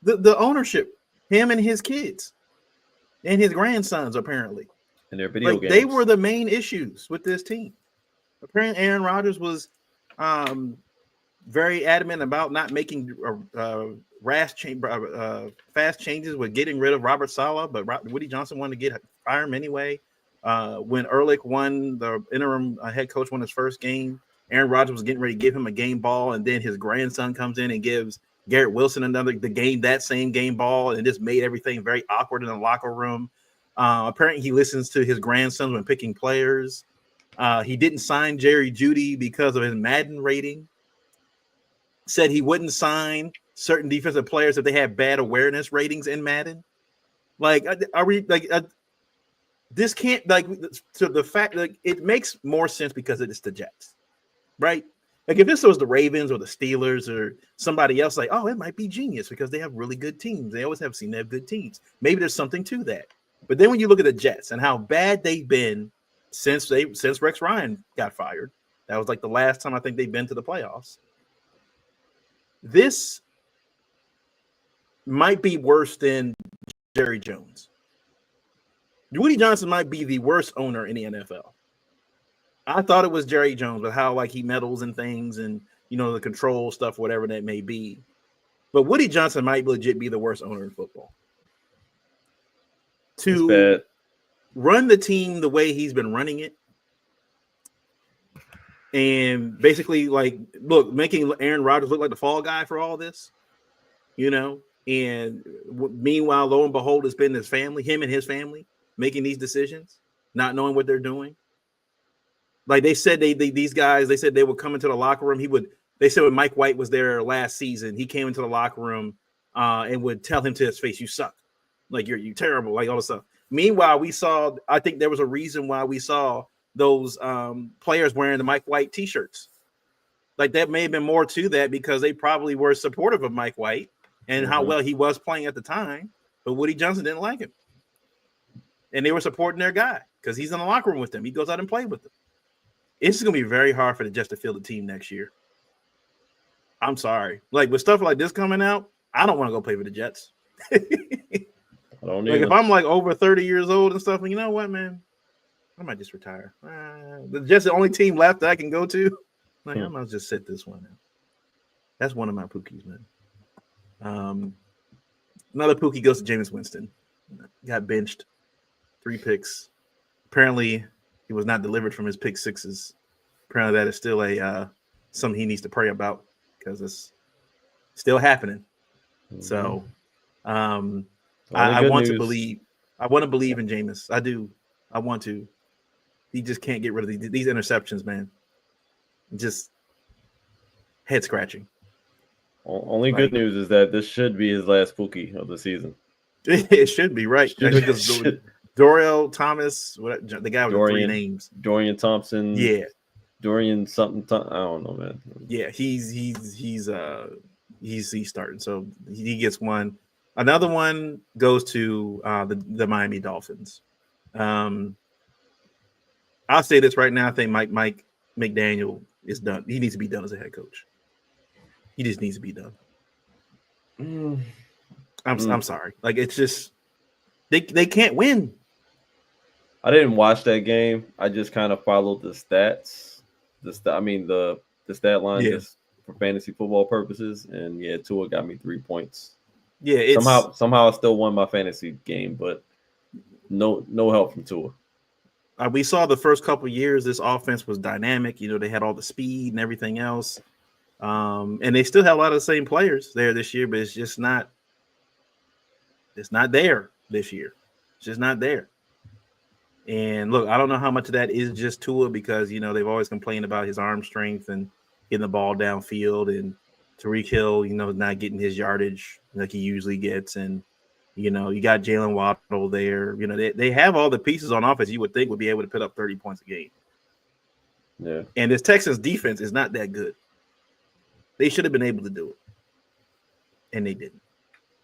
the ownership, him and his kids and his grandsons, apparently. And their video games. They were the main issues with this team. Apparently, Aaron Rodgers was very adamant about not making fast changes with getting rid of Robert Saleh, but Woody Johnson wanted to fire him anyway. When Ehrlich won, the interim head coach won his first game, Aaron Rodgers was getting ready to give him a game ball, and then his grandson comes in and gives Garrett Wilson that same game ball, and just made everything very awkward in the locker room. Apparently, he listens to his grandsons when picking players. He didn't sign Jerry Jeudy because of his Madden rating. Said he wouldn't sign certain defensive players if they had bad awareness ratings in Madden. This can't to the fact that it makes more sense because it's the Jets, right? Like if this was the Ravens or the Steelers or somebody else, like, oh, it might be genius because they have really good teams. They always have good teams. Maybe there's something to that. But then when you look at the Jets and how bad they've been since Rex Ryan got fired, that was like the last time I think they've been to the playoffs. This might be worse than Jerry Jones. Woody Johnson might be the worst owner in the NFL. I thought it was Jerry Jones, but how he meddles in things and the control stuff, whatever that may be. But Woody Johnson might legit be the worst owner in football. To run the team the way he's been running it, and basically making Aaron Rodgers look like the fall guy for all this, and meanwhile, lo and behold, it's been him and his family making these decisions, not knowing what they're doing. Like they said, these guys, they said they would come into the locker room. They said when Mike White was there last season, he came into the locker room and would tell him to his face, "You suck, like you're terrible," like all this stuff. Meanwhile, I think there was a reason why we saw those players wearing the Mike White t-shirts. Like that may have been more to that because they probably were supportive of Mike White and how well he was playing at the time, but Woody Johnson didn't like him. And they were supporting their guy because he's in the locker room with them. He goes out and plays with them. It's going to be very hard for the Jets to field the team next year. I'm sorry. Like with stuff like this coming out, I don't want to go play for the Jets. I don't know. If I'm over 30 years old and stuff, and you know what, man? I might just retire. The Jets the only team left that I can go to. I might just sit this one out. That's one of my Pookies, man. Another Pookie goes to Jameis Winston. Got benched. 3 picks. Apparently, he was not delivered from his pick sixes. Apparently, that is still something he needs to pray about because it's still happening. Mm-hmm. So, I want to believe. I want to believe in Jameis. I do. I want to. He just can't get rid of these interceptions, man. Just head scratching. Only good news is that this should be his last Pookie of the season. It should be, right. Dorial Thomas, the guy with the 3 names. Dorian Thompson. Yeah. Dorian something. I don't know, man. Yeah, he's starting. So he gets one. Another one goes to the Miami Dolphins. I'll say this right now. I think Mike McDaniel is done. He needs to be done as a head coach. He just needs to be done. I'm sorry. Like, it's just they can't win. I didn't watch that game. I just kind of followed the stats. The stat line just for fantasy football purposes. And yeah, Tua got me 3 points. Yeah, somehow I still won my fantasy game, but no help from Tua. We saw the first couple of years this offense was dynamic. You know, they had all the speed and everything else. And they still have a lot of the same players there this year, but it's just not there this year. It's just not there. And look, I don't know how much of that is just Tua, because, you know, they've always complained about his arm strength and getting the ball downfield, and Tyreek Hill, you know, not getting his yardage like he usually gets. And, you know, you got Jalen Waddle there. You know, they have all the pieces on offense you would think would be able to put up 30 points a game. Yeah. And this Texans defense is not that good. They should have been able to do it, and they didn't.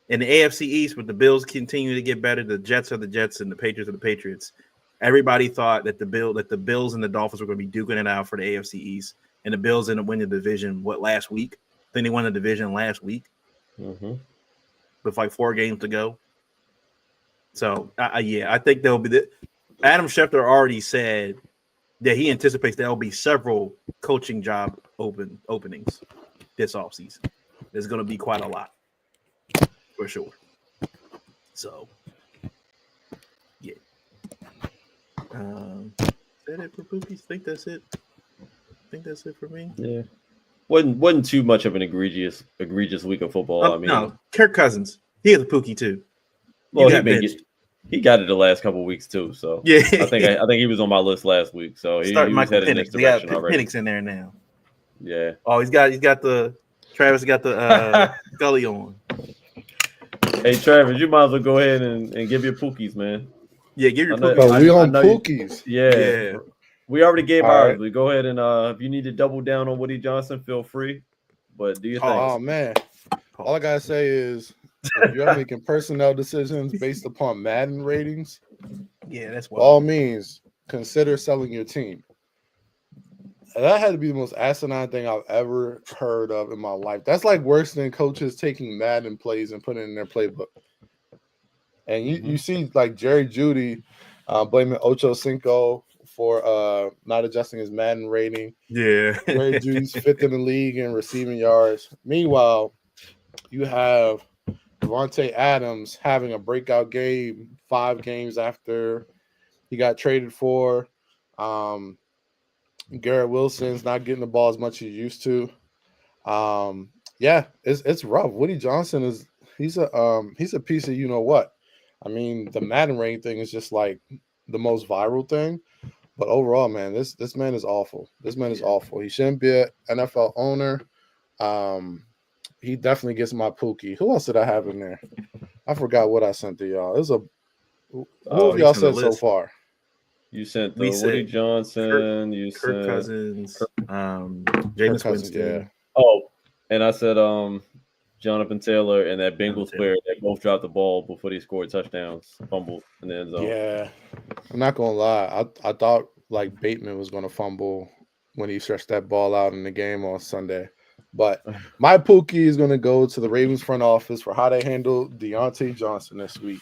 In the AFC East, with the Bills continue to get better, the Jets are the Jets and the Patriots are the Patriots. Everybody thought that the Bills and the Dolphins were going to be duking it out for the AFC East, and the Bills ended up winning the division. Last week? I think they won the division last week, with like 4 games to go. So I think there'll be Adam Schefter already said that he anticipates there'll be several coaching job openings this offseason. There's going to be quite a lot, for sure. So, yeah. Is that it for Pookies? Think that's it? Think that's it for me? Yeah. Wasn't too much of an egregious week of football. No, Kirk Cousins. He has a Pookie too. Well, he got it the last couple of weeks too. So yeah, I think he was on my list last week. So he was headed in this direction already. Penix in there now. Yeah. Oh, he's got the Travis got the Gully on. Hey Travis, you might as well go ahead and give your Pookies, man. Yeah, give your Pookies. Oh, we on Pookies. Yeah. We already gave ours. Right. We go ahead and if you need to double down on Woody Johnson, feel free. But do you think? Oh man, all I gotta say is, if you're making personnel decisions based upon Madden ratings, yeah, that's what all means consider selling your team. That had to be the most asinine thing I've ever heard of in my life. That's like worse than coaches taking Madden plays and putting it in their playbook. And you see like Jerry Jeudy blaming Ocho Cinco for not adjusting his Madden rating. Yeah. Jerry Jeudy's 5th in the league in receiving yards. Meanwhile, you have Devontae Adams having a breakout game 5 games after he got traded for. Garrett Wilson's not getting the ball as much as he used to. Yeah, it's rough. Woody Johnson he's a piece of you know what. I mean, the Madden rating thing is just like the most viral thing. But overall, man, this man is awful. This man is awful. He shouldn't be an NFL owner. He definitely gets my Pookie. Who else did I have in there? I forgot what I sent to y'all. Who have y'all said so far? You sent Woody Johnson. Kirk Cousins. Jameis Winston. Yeah. Oh, and I said Jonathan Taylor and that Bengals player that both dropped the ball before they scored touchdowns, fumbled in the end zone. Yeah, I'm not gonna lie. I thought like Bateman was gonna fumble when he stretched that ball out in the game on Sunday. But my Pookie is gonna go to the Ravens front office for how they handled Deontay Johnson this week.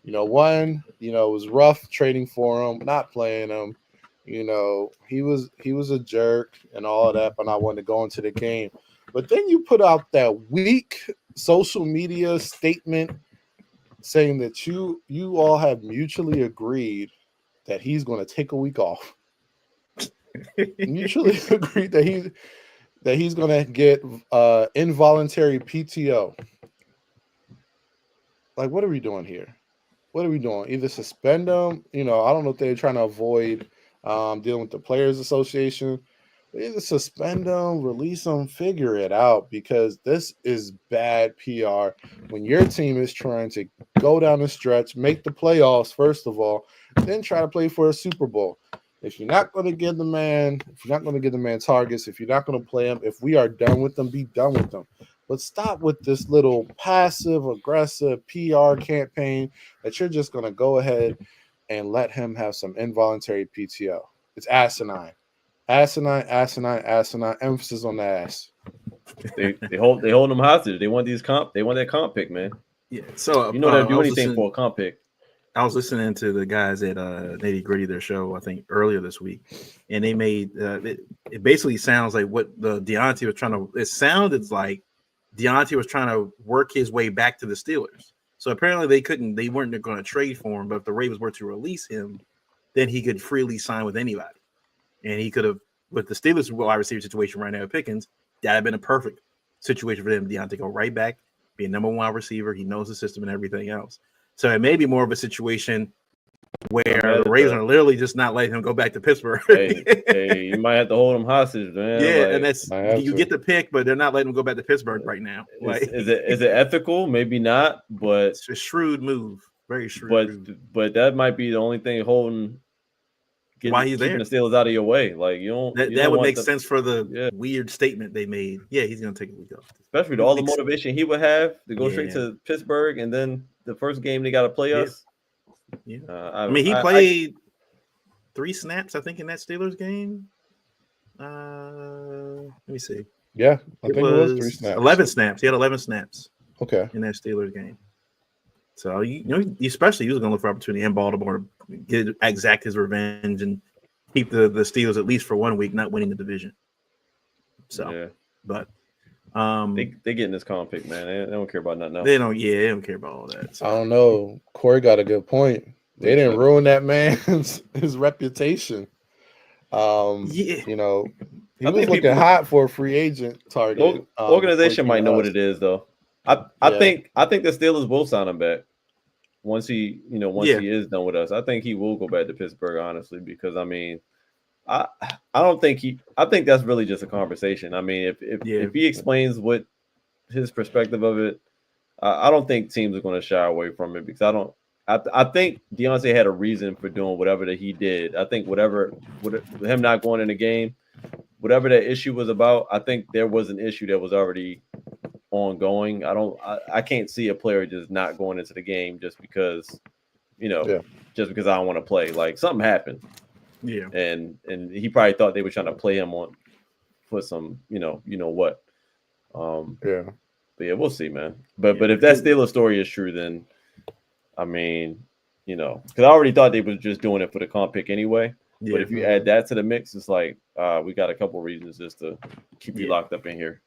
You know, it was rough trading for him, not playing him. You know, he was a jerk and all of that, but I wanted to go into the game. But then you put out that weak social media statement saying that you all have mutually agreed that he's going to take a week off. Mutually agreed that he's going to get involuntary PTO. Like, what are we doing here? What are we doing? Either suspend him. You know, I don't know if they're trying to avoid dealing with the Players Association. Either suspend them, release them, figure it out, because this is bad PR when your team is trying to go down the stretch, make the playoffs, first of all, then try to play for a Super Bowl. If you're not going to give the man targets, if you're not going to play him, if we are done with them, be done with them. but stop with this little passive aggressive PR campaign that you're just going to go ahead and let him have some involuntary PTO. It's asinine. Asinine, asinine, asinine. Emphasis on the ass. They hold them hostage. They want that comp pick, man. Yeah. So You know they'll do anything for a comp pick. I was listening to the guys at Nitty Gritty, their show, I think earlier this week, and they made it basically sounds like what the Deontay was trying to. It sounded like Deontay was trying to work his way back to the Steelers. So apparently they weren't going to trade for him, but if the Ravens were to release him, then he could freely sign with anybody, and he could have with the Steelers wide receiver situation right now with Pickens. That'd have been a perfect situation for them. Deontay go right back, be a number one receiver. He knows the system and everything else. So it may be more of a situation where the Ravens are literally just not letting him go back to Pittsburgh. hey, you might have to hold him hostage, man. Yeah, like, and that's you get the pick, but they're not letting him go back to Pittsburgh right now. Like, is it ethical? Maybe not, but it's a shrewd move, very shrewd. But that might be the only thing holding. Why he's keeping there? the Steelers out of your way, like you don't. That would make sense for the weird statement they made. Yeah, he's gonna take a week off, especially with all the motivation he would have to go straight to Pittsburgh, and then the first game they got to play us. Yeah, I mean he played 3 snaps, I think, in that Steelers game. Let me see. Yeah, I think it was 3 snaps. 11 snaps. He had 11 snaps. Okay, in that Steelers game. So especially he was going to look for opportunity in Baltimore to exact his revenge and keep the Steelers at least for 1 week not winning the division. So, but they getting this comp pick, man. They don't care about nothing else. They don't care about all that. So. I don't know. Corey got a good point. They didn't ruin that man's his reputation. You know, he was looking hot for a free agent target. Organization might know what it is, though. I think the Steelers will sign him back once he is done with us. I think he will go back to Pittsburgh, honestly, because I mean, I think that's really just a conversation. I mean, if he explains what his perspective of it, I don't think teams are going to shy away from it because I think Deontay had a reason for doing whatever that he did. I think whatever him not going in the game, whatever that issue was about, I think there was an issue that was already ongoing. I can't see a player just not going into the game just because, just because I don't want to play. Like something happened. Yeah. And he probably thought they were trying to play him on for some, what. But yeah, we'll see, man. But if that Steelers story is true, then I mean, because I already thought they were just doing it for the comp pick anyway. Yeah. But if you add that to the mix, it's like we got a couple reasons just to keep you locked up in here.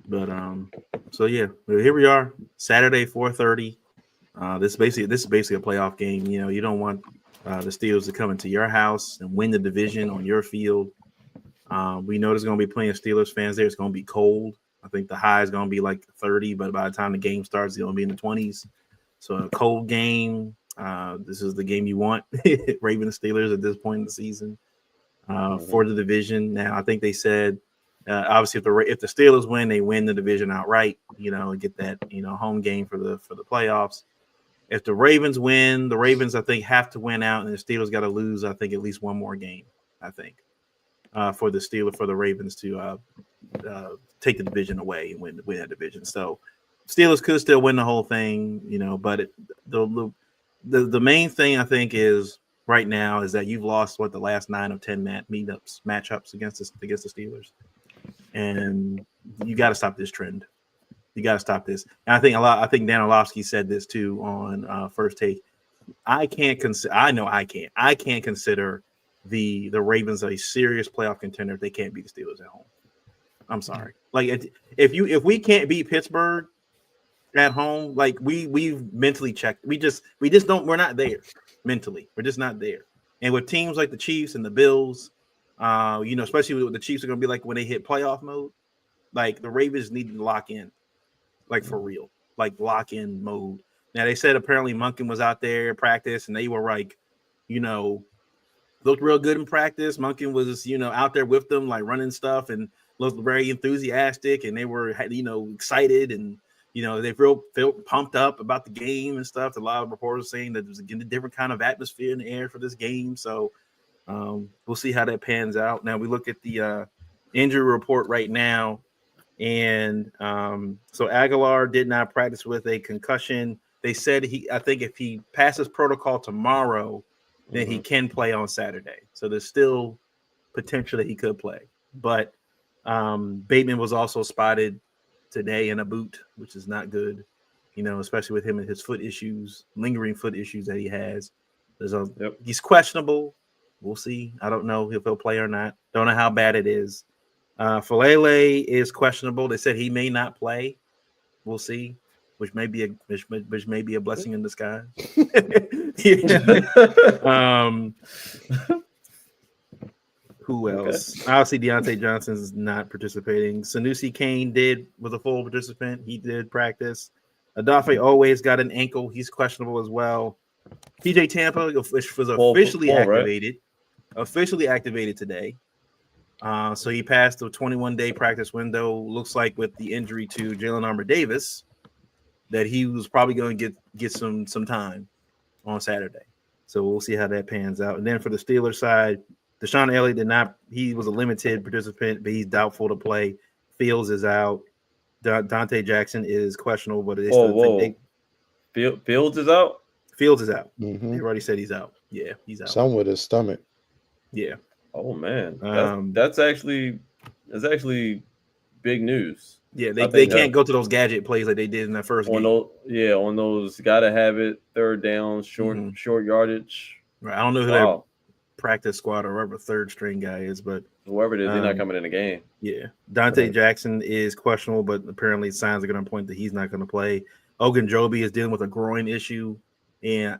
But so yeah, here we are, Saturday, 4:30. This is basically a playoff game. You don't want the Steelers to come into your house and win the division on your field. We know there's going to be plenty of Steelers fans there. It's going to be cold. I think the high is going to be like 30, but by the time the game starts, it's going to be in the 20s. So a cold game. This is the game you want, Ravens Steelers at this point in the season for the division. Now, I think they said, obviously, if the Steelers win, they win the division outright. And get that home game for the playoffs. If the Ravens win, the Ravens I think have to win out, and the Steelers got to lose. I think at least one more game. I think for the Ravens to take the division away and win that division. So Steelers could still win the whole thing, But the main thing I think is right now is that you've lost the last 9 of 10 matchups against the Steelers. And you got to stop this trend. You got to stop this. And I think Dan Orlovsky said this too on First Take. I can't consider the Ravens a serious playoff contender if they can't beat the Steelers at home. I'm sorry. Like if we can't beat Pittsburgh at home, like we've mentally checked. We just don't. We're not there mentally. We're just not there. And with teams like the Chiefs and the Bills. Especially what the Chiefs are going to be like when they hit playoff mode, like the Ravens need to lock in, like for real, like lock in mode. Now they said apparently Monken was out there in practice and they were like, looked real good in practice. Monken was, out there with them, like running stuff and looked very enthusiastic and they were, excited and, they felt pumped up about the game and stuff. A lot of reporters saying that there's a different kind of atmosphere in the air for this game. So, we'll see how that pans out. Now we look at the injury report right now. And so Aguilar did not practice with a concussion. They said I think if he passes protocol tomorrow, then he can play on Saturday. So there's still potential that he could play. But Bateman was also spotted today in a boot, which is not good, especially with him and his foot issues, lingering foot issues that he has. He's questionable. We'll see. I don't know if he'll play or not. Don't know how bad it is. Falele is questionable. They said he may not play. We'll see, which may be a blessing in disguise. Who else? Okay. Obviously, Deontay Johnson is not participating. Sanusi Kane was a full participant. He did practice. Adafe always got an ankle. He's questionable as well. TJ Tampa was officially activated. Right? Officially activated today. So he passed the 21-day practice window. Looks like with the injury to Jalen Armour-Davis, that he was probably going to get some time on Saturday. So we'll see how that pans out. And then for the Steelers side, Deshaun Elliott he was a limited participant, but he's doubtful to play. Fields is out. Dante Jackson is questionable, but they still think Fields is out? Fields is out. Mm-hmm. They already said he's out. Yeah, he's out. Some with his stomach. Yeah. Oh man. That's actually big news. Yeah, they can't go to those gadget plays like they did in that first game. On those gotta have it, third down, short yardage. Right. I don't know who that practice squad or whoever third string guy is, but whoever it is, they're not coming in the game. Yeah. Dante Jackson is questionable, but apparently signs are going to point that he's not going to play. Ogunjobi is dealing with a groin issue. And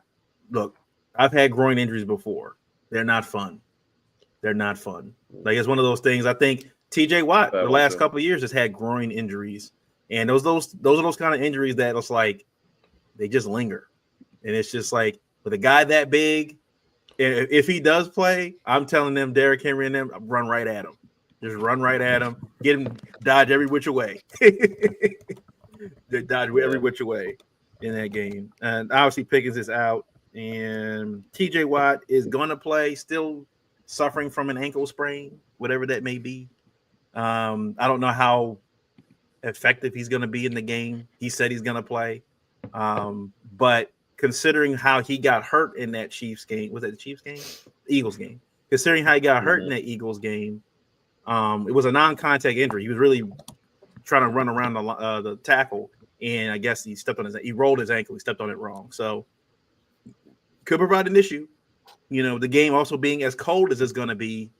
look, I've had groin injuries before. They're not fun. Like it's one of those things. I think TJ Watt the last couple of years has had groin injuries. And those are those kind of injuries that it's like they just linger. And it's just like with a guy that big, if he does play, I'm telling them, Derrick Henry and them, run right at him. Just run right at him. Get him, dodge every which way. They dodge every which way in that game. And obviously Pickens is out. And TJ Watt is going to play, still suffering from an ankle sprain, whatever that may be. I don't know how effective he's going to be in the game. He said he's going to play. But considering how he got hurt in that Chiefs game, was that the Chiefs game? Eagles game. Considering how he got hurt in that Eagles game, it was a non-contact injury. He was really trying to run around the tackle, and I guess he rolled his ankle. He stepped on it wrong. So could provide an issue. The game also being as cold as it's going to be.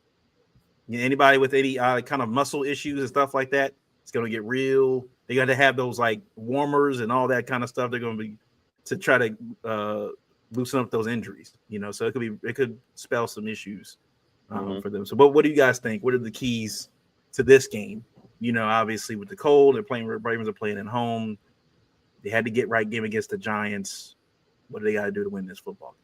Anybody with any kind of muscle issues and stuff like that, it's going to get real. They got to have those like warmers and all that kind of stuff. They're going to be to try to loosen up those injuries, so it could spell some issues for them. So, but what do you guys think? What are the keys to this game? Obviously with the cold, Ravens are playing at home. They had to get right game against the Giants. What do they got to do to win this football?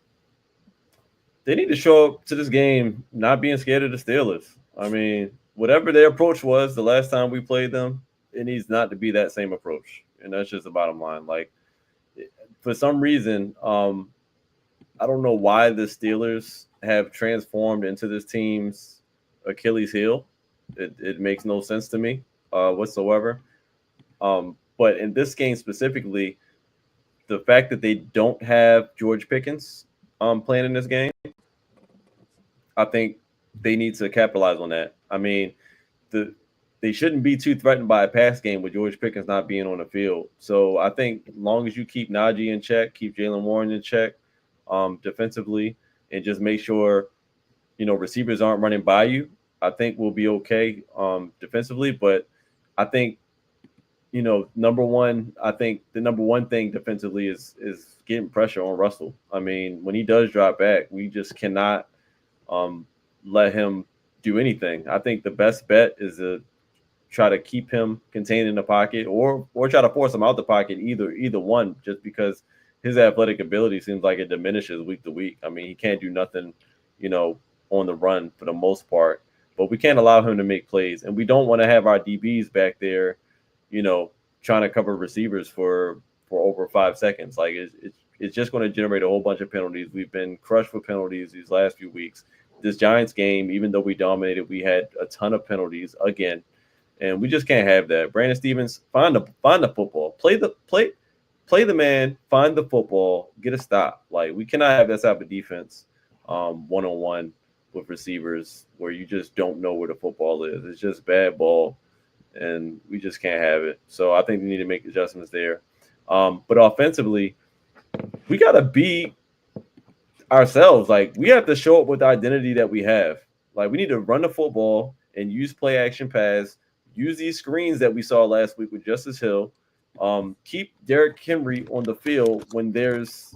They need to show up to this game not being scared of the Steelers. I mean, whatever their approach was the last time we played them, it needs not to be that same approach. And that's just the bottom line. Like, for some reason, I don't know why the Steelers have transformed into this team's Achilles heel. It makes no sense to me whatsoever. But in this game specifically, the fact that they don't have George Pickens playing in this game, I think they need to capitalize on that. I mean, they shouldn't be too threatened by a pass game with George Pickens not being on the field. So I think as long as you keep Najee in check, keep Jaylen Warren in check defensively, and just make sure, receivers aren't running by you, I think we'll be okay defensively. But I think, the number one thing defensively is getting pressure on Russell. I mean, when he does drop back, we just cannot let him do anything. I think the best bet is to try to keep him contained in the pocket or try to force him out the pocket, either one, just because his athletic ability seems like it diminishes week to week. I mean, he can't do nothing, on the run for the most part, but we can't allow him to make plays. And we don't want to have our DBs back there, trying to cover receivers for over 5 seconds. Like it's just going to generate a whole bunch of penalties. We've been crushed for penalties these last few weeks. This Giants game, even though we dominated, we had a ton of penalties again. and we just can't have that. Brandon Stevens, find the football, play the man, find the football, get a stop. Like, we cannot have that type of defense, 1-on-1 with receivers where you just don't know where the football is. It's just bad ball, and we just can't have it. So I think we need to make adjustments there. But offensively, we got to be ourselves. Like, we have to show up with the identity that we have. Like, we need to run the football and use play action pass, use these screens that we saw last week with Justice Hill. Keep Derrick Henry on the field when there's,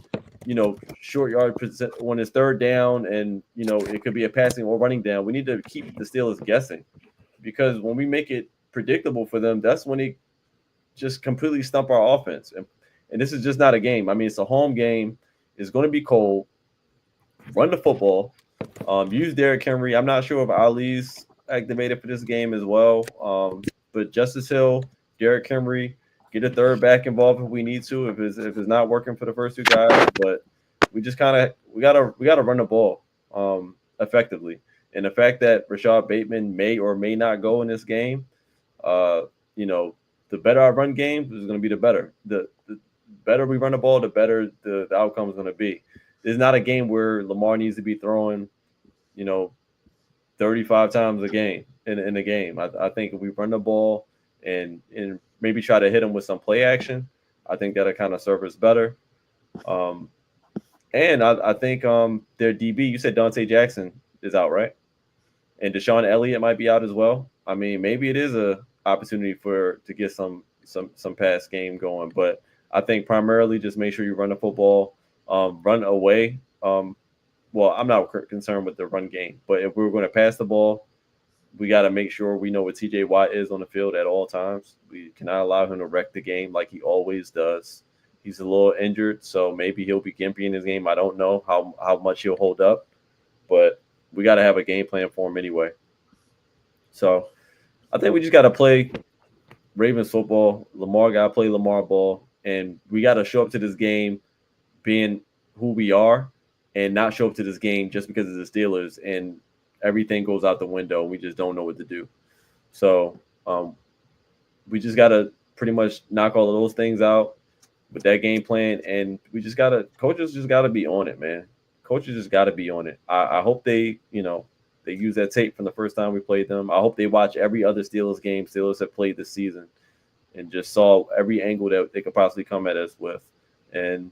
short yard when it's third down and, it could be a passing or running down. We need to keep the Steelers guessing, because when we make it predictable for them, that's when they just completely stump our offense. And this is just not a game. I mean, it's a home game. It's going to be cold. Run the football. Use Derrick Henry. I'm not sure if Ali's activated for this game as well. But Justice Hill, Derrick Henry, get a third back involved if we need to, if it's not working for the first two guys. But we just we gotta run the ball effectively. And the fact that Rashad Bateman may or may not go in this game, the better our run game is going to be, the better. The better we run the ball, the better the outcome is going to be. It's not a game where Lamar needs to be throwing, 35 times a game in a game. I think if we run the ball and maybe try to hit them with some play action, I think that'll kind of serve us better. And I think their DB, you said Dante Jackson is out, right? And Deshaun Elliott might be out as well. I mean, maybe it is a opportunity to get some pass game going, but I think primarily just make sure you run the football, run away. Well, I'm not concerned with the run game, but if we're going to pass the ball, we got to make sure we know what TJ Watt is on the field at all times. We cannot allow him to wreck the game like he always does. He's a little injured, so maybe he'll be gimpy in his game. I don't know how much he'll hold up, but we got to have a game plan for him anyway. So I think we just got to play Ravens football. Lamar got to play Lamar ball, and we got to show up to this game being who we are and not show up to this game just because of the Steelers and everything goes out the window and we just don't know what to do. So we just got to pretty much knock all of those things out with that game plan, and coaches just got to be on it, man. Coaches just got to be on it. I hope they use that tape from the first time we played them. I hope they watch every other Steelers game Steelers have played this season and just saw every angle that they could possibly come at us with. And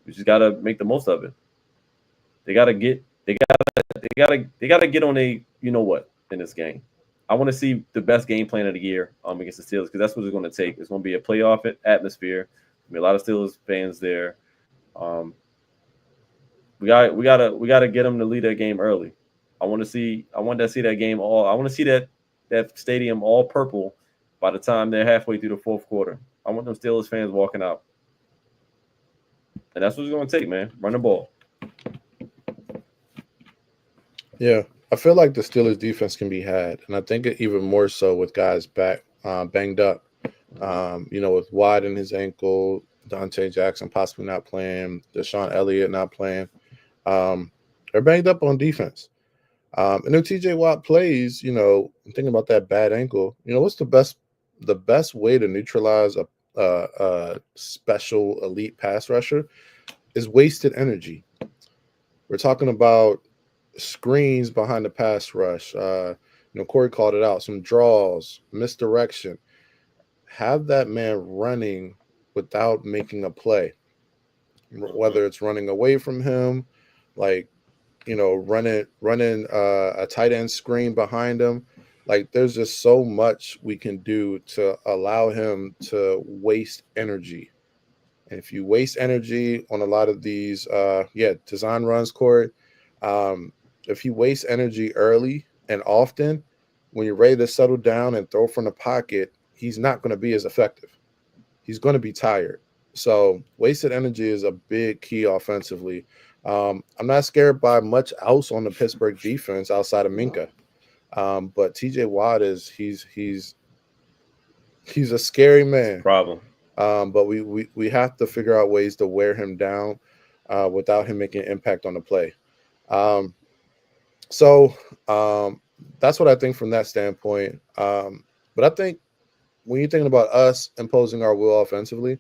we just got to make the most of it. They got to get on a in this game. I want to see the best game plan of the year against the Steelers, because that's what it's going to take. It's going to be a playoff atmosphere. There'll be a lot of Steelers fans there. We got to get them to lead that game early. I want to see that game all. I want to see that stadium all purple by the time they're halfway through the fourth quarter. I want them Steelers fans walking out, and that's what it's going to take, man. Run the ball. Yeah, I feel like the Steelers defense can be had, and I think even more so with guys back banged up. With Watt in his ankle, Dante Jackson possibly not playing, Deshaun Elliott not playing. They're banged up on defense. And if TJ Watt plays, thinking about that bad ankle, what's the best way to neutralize a special elite pass rusher is wasted energy. We're talking about screens behind the pass rush. Corey called it out. Some draws, misdirection. Have that man running without making a play, whether it's running away from him, like, running a tight end screen behind him. Like, there's just so much we can do to allow him to waste energy. And if you waste energy on a lot of these, design runs, Corey, if you waste energy early and often, when you're ready to settle down and throw from the pocket, he's not going to be as effective. He's going to be tired. So wasted energy is a big key offensively. I'm not scared by much else on the Pittsburgh defense outside of Minka. But TJ Watt he's a scary man. Problem. But we have to figure out ways to wear him down without him making an impact on the play. So that's what I think from that standpoint. But I think when you're thinking about us imposing our will offensively,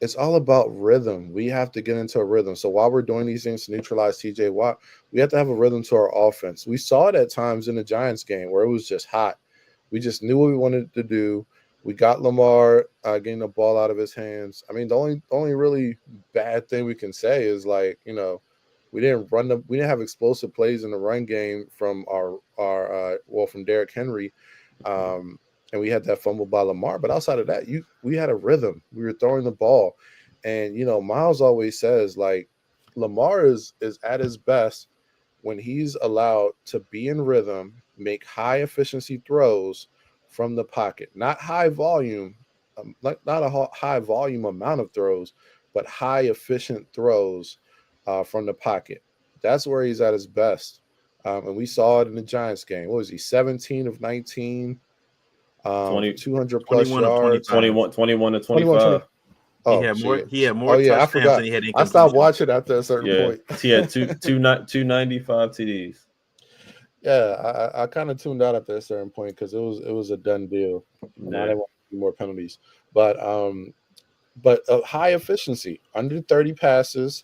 it's all about rhythm. We have to get into a rhythm. So while we're doing these things to neutralize TJ Watt, we have to have a rhythm to our offense. We saw it at times in the Giants game where it was just hot. We just knew what we wanted to do. We got Lamar getting the ball out of his hands. I mean, the only really bad thing we can say is, like, you know, we didn't have explosive plays in the run game from from Derrick Henry. And we had that fumble by Lamar. But outside of that, we had a rhythm. We were throwing the ball. And, you know, Miles always says, like, Lamar is at his best when he's allowed to be in rhythm, make high efficiency throws from the pocket. Not high volume, not a high volume amount of throws, but high efficient throws from the pocket. That's where he's at his best. And we saw it in the Giants game. What was he, 17 of 19? 200 plus 21 of yards. 21 to 25. Oh, he had more I touchdowns forgot. than he had I stopped incompletions. watching after a certain point. He had 295 TDs. Yeah, I kind of tuned out after a certain point because it was a done deal. And I didn't want to do more penalties. But high efficiency, under 30 passes,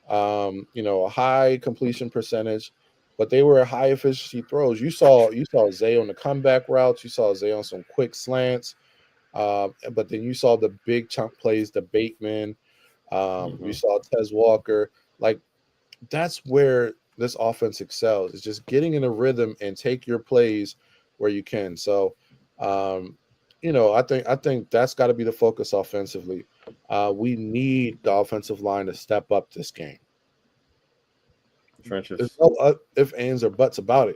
you know, a high completion percentage, but they were high efficiency throws. You saw Zay on the comeback routes, you saw Zay on some quick slants, but then you saw the big chunk plays, the Bateman, you saw Tez Walker. Like, that's where this offense excels. It's just getting in a rhythm and take your plays where you can. So, you know, I think that's got to be the focus offensively. We need the offensive line to step up this game. Trenches. There's no ifs, ands, or buts about it.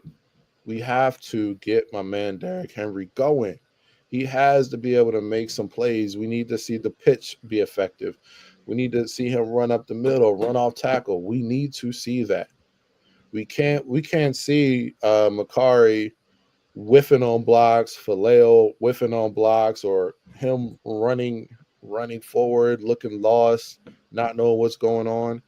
We have to get my man Derrick Henry going. He has to be able to make some plays. We need to see the pitch be effective. We need to see him run up the middle, run off tackle. We need to see that. We can't see Makari whiffing on blocks, Faleo whiffing on blocks, or him running forward, looking lost, not knowing what's going on.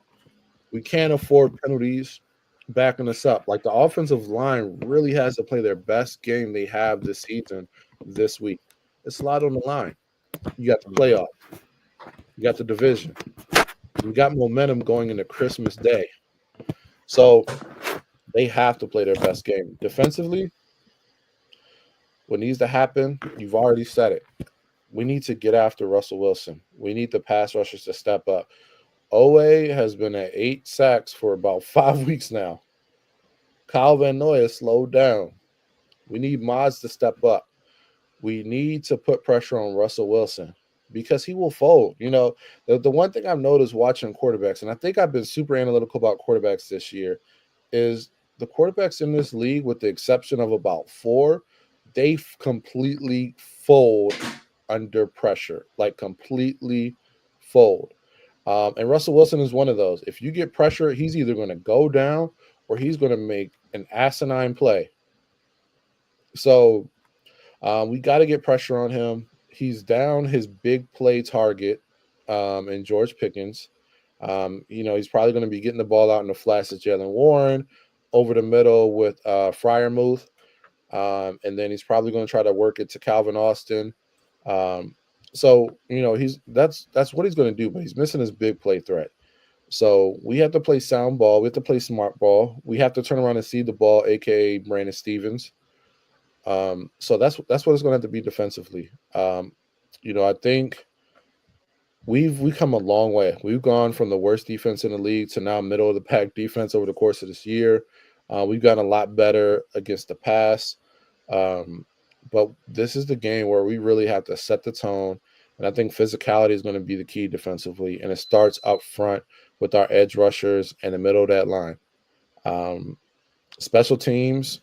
We can't afford penalties backing us up. Like, the offensive line really has to play their best game they have this season this week. It's a lot on the line. You got the playoff. You got the division. We got momentum going into Christmas Day. So they have to play their best game. Defensively, what needs to happen, you've already said it. We need to get after Russell Wilson. We need the pass rushers to step up. Owe has been at 8 sacks for about 5 weeks now. Kyle Van Noy has slowed down. We need Mods to step up. We need to put pressure on Russell Wilson because he will fold. You know, the one thing I've noticed watching quarterbacks, and I think I've been super analytical about quarterbacks this year, is the quarterbacks in this league, with the exception of about 4, they completely fold under pressure, like completely fold. And Russell Wilson is one of those. If you get pressure, he's either going to go down or he's going to make an asinine play. So we got to get pressure on him. He's down his big play target in George Pickens. You know, he's probably going to be getting the ball out in the flats to Jaylen Warren, over the middle with Freiermuth. And then he's probably going to try to work it to Calvin Austin. So, you know, that's what he's going to do, but he's missing his big play threat. So we have to play sound ball. We have to play smart ball. We have to turn around and see the ball, aka Brandon Stevens. So that's what it's going to have to be defensively. You know, I think we've come a long way. We've gone from the worst defense in the league to now middle of the pack defense over the course of this year. We've gotten a lot better against the pass. But this is the game where we really have to set the tone. And I think physicality is going to be the key defensively. And it starts up front with our edge rushers in the middle of that line. Special teams,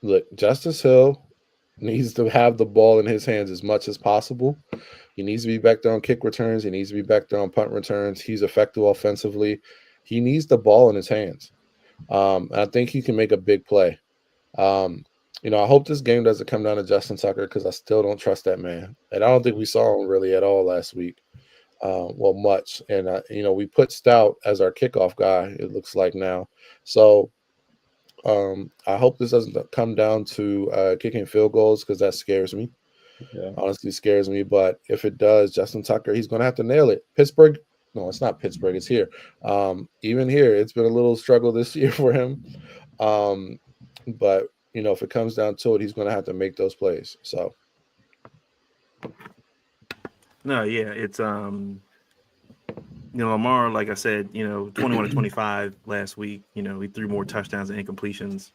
look, Justice Hill needs to have the ball in his hands as much as possible. He needs to be back there on kick returns. He needs to be back there on punt returns. He's effective offensively. He needs the ball in his hands. And I think he can make a big play. You know, I hope this game doesn't come down to Justin Tucker because I still don't trust that man. And I don't think we saw him really at all last week. Well, much. And, you know, we put Stout as our kickoff guy, it looks like now. So I hope this doesn't come down to kicking field goals because that scares me. Yeah. Honestly, scares me. But if it does, Justin Tucker, he's going to have to nail it. Pittsburgh, no, it's not Pittsburgh. It's here. Even here, it's been a little struggle this year for him. But if it comes down to it, he's going to have to make those plays. So, no, yeah, it's Lamar, like I said, 21 to 25 last week. He threw more touchdowns and incompletions.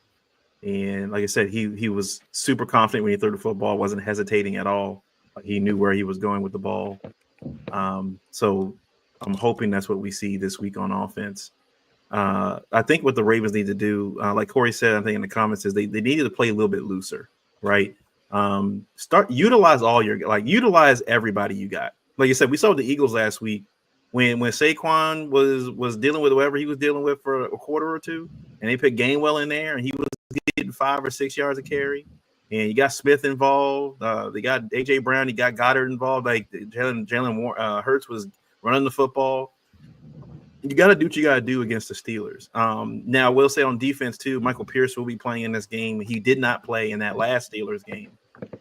And like I said, he was super confident when he threw the football, wasn't hesitating at all. He knew where he was going with the ball. So I'm hoping that's what we see this week on offense. I think what the Ravens need to do, like Corey said, I think in the comments, is they needed to play a little bit looser, right? Utilize everybody you got. Like you said, we saw the Eagles last week when Saquon was dealing with whatever he was dealing with for a quarter or two, and they put Gainwell in there, and he was getting 5 or 6 yards of carry. And you got Smith involved. They got AJ Brown. You got Goddard involved. Like Jalen Hurts was running the football. You got to do what you got to do against the Steelers. Now, I will say on defense too, Michael Pierce will be playing in this game. He did not play in that last Steelers game.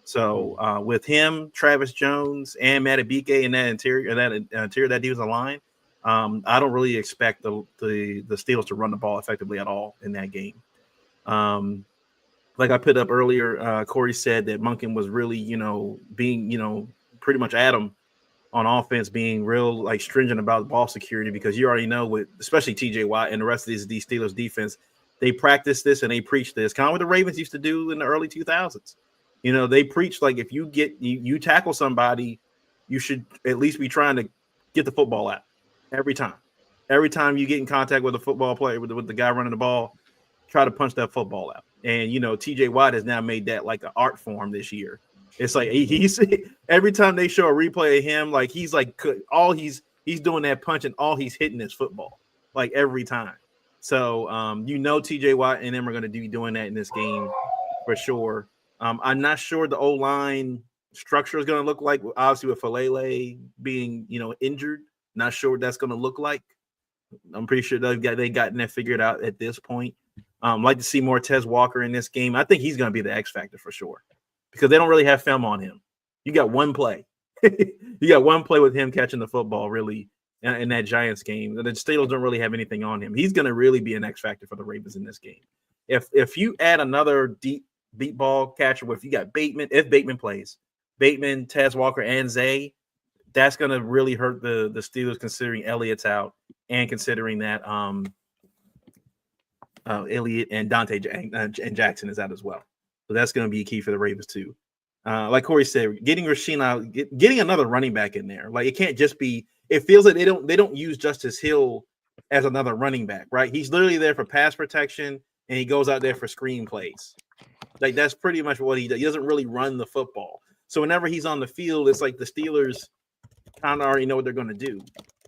So with him, Travis Jones, and Madubuike in that interior, that defensive line, I don't really expect the Steelers to run the ball effectively at all in that game. Like I put up earlier, Corey said that Monken was really, being, pretty much at him on offense, being real like stringent about ball security, because you already know with especially TJ Watt and the rest of these Steelers defense, they practice this and they preach this, kind of what the Ravens used to do in the early 2000s. They preach like if you get you tackle somebody, you should at least be trying to get the football out every time. Every time you get in contact with a football player, with the guy running the ball, try to punch that football out. And TJ Watt has now made that like an art form this year. It's like he's every time they show a replay of him, like he's doing that punch and all he's hitting is football, like every time. So TJ Watt and them are going to be doing that in this game for sure. I'm not sure the O-line structure is going to look like, obviously with Falele being injured. Not sure what that's going to look like. I'm pretty sure they gotten that figured out at this point. Like to see more Tez Walker in this game. I think he's going to be the X factor for sure, because they don't really have film on him. You got one play. You got one play with him catching the football, really, in that Giants game. The Steelers don't really have anything on him. He's going to really be an X factor for the Ravens in this game. If you add another deep ball catcher, if you got Bateman, if Bateman plays, Bateman, Tez Walker, and Zay, that's going to really hurt the Steelers, considering Elliott's out and considering that Elliott and Dante and Jackson is out as well. So that's going to be key for the Ravens too. Like Corey said, getting Rasheed out, getting another running back in there. Like it can't just be. It feels like they don't use Justice Hill as another running back, right? He's literally there for pass protection, and he goes out there for screen plays. Like that's pretty much what he does. He doesn't really run the football. So whenever he's on the field, it's like the Steelers kind of already know what they're going to do.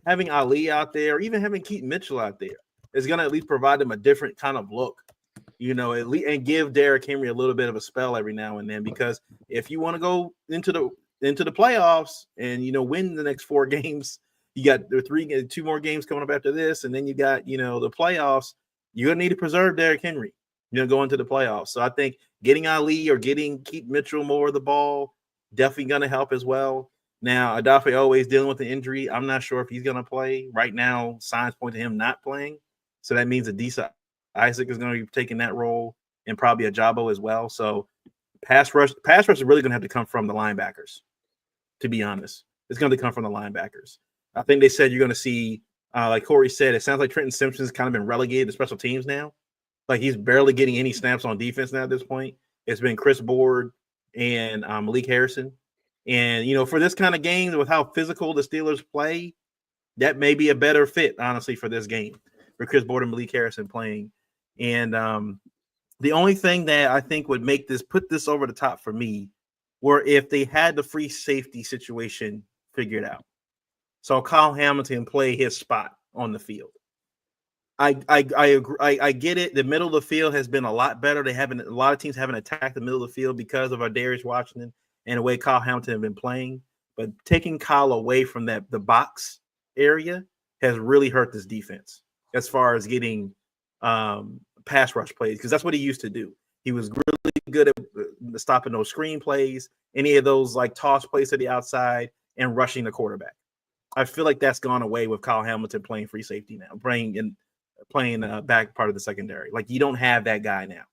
Having Ali out there, or even having Keaton Mitchell out there, is going to at least provide them a different kind of look, at least, and give Derrick Henry a little bit of a spell every now and then. Because if you want to go into the playoffs and win the next 4 games, you got 2 more games coming up after this, and then you got the playoffs. You're gonna need to preserve Derrick Henry, going to the playoffs. So I think getting Ali or getting Keaton Mitchell more of the ball definitely going to help as well. Now, Odafe always dealing with the injury. I'm not sure if he's going to play. Right now, signs point to him not playing. So that means Adisa Isaac is going to be taking that role, and probably Ajabo as well. So pass rush is really going to have to come from the linebackers, to be honest. It's going to come from the linebackers. I think they said you're going to see, like Corey said, it sounds like Trenton Simpson's kind of been relegated to special teams now. Like he's barely getting any snaps on defense now at this point. It's been Chris Board and Malik Harrison. And, for this kind of game, with how physical the Steelers play, that may be a better fit, honestly, for this game, for Chris Board and Malik Harrison playing. And the only thing that I think would put this over the top for me were if they had the free safety situation figured out. So Kyle Hamilton play his spot on the field. I agree. I get it. The middle of the field has been a lot better. A lot of teams haven't attacked the middle of the field because of our Darius Washington and the way Kyle Hamilton have been playing. But taking Kyle away from the box area has really hurt this defense as far as getting pass rush plays because that's what he used to do. He was really good at stopping those screen plays, any of those like toss plays to the outside and rushing the quarterback. I feel like that's gone away with Kyle Hamilton playing free safety now, playing back part of the secondary. Like you don't have that guy now.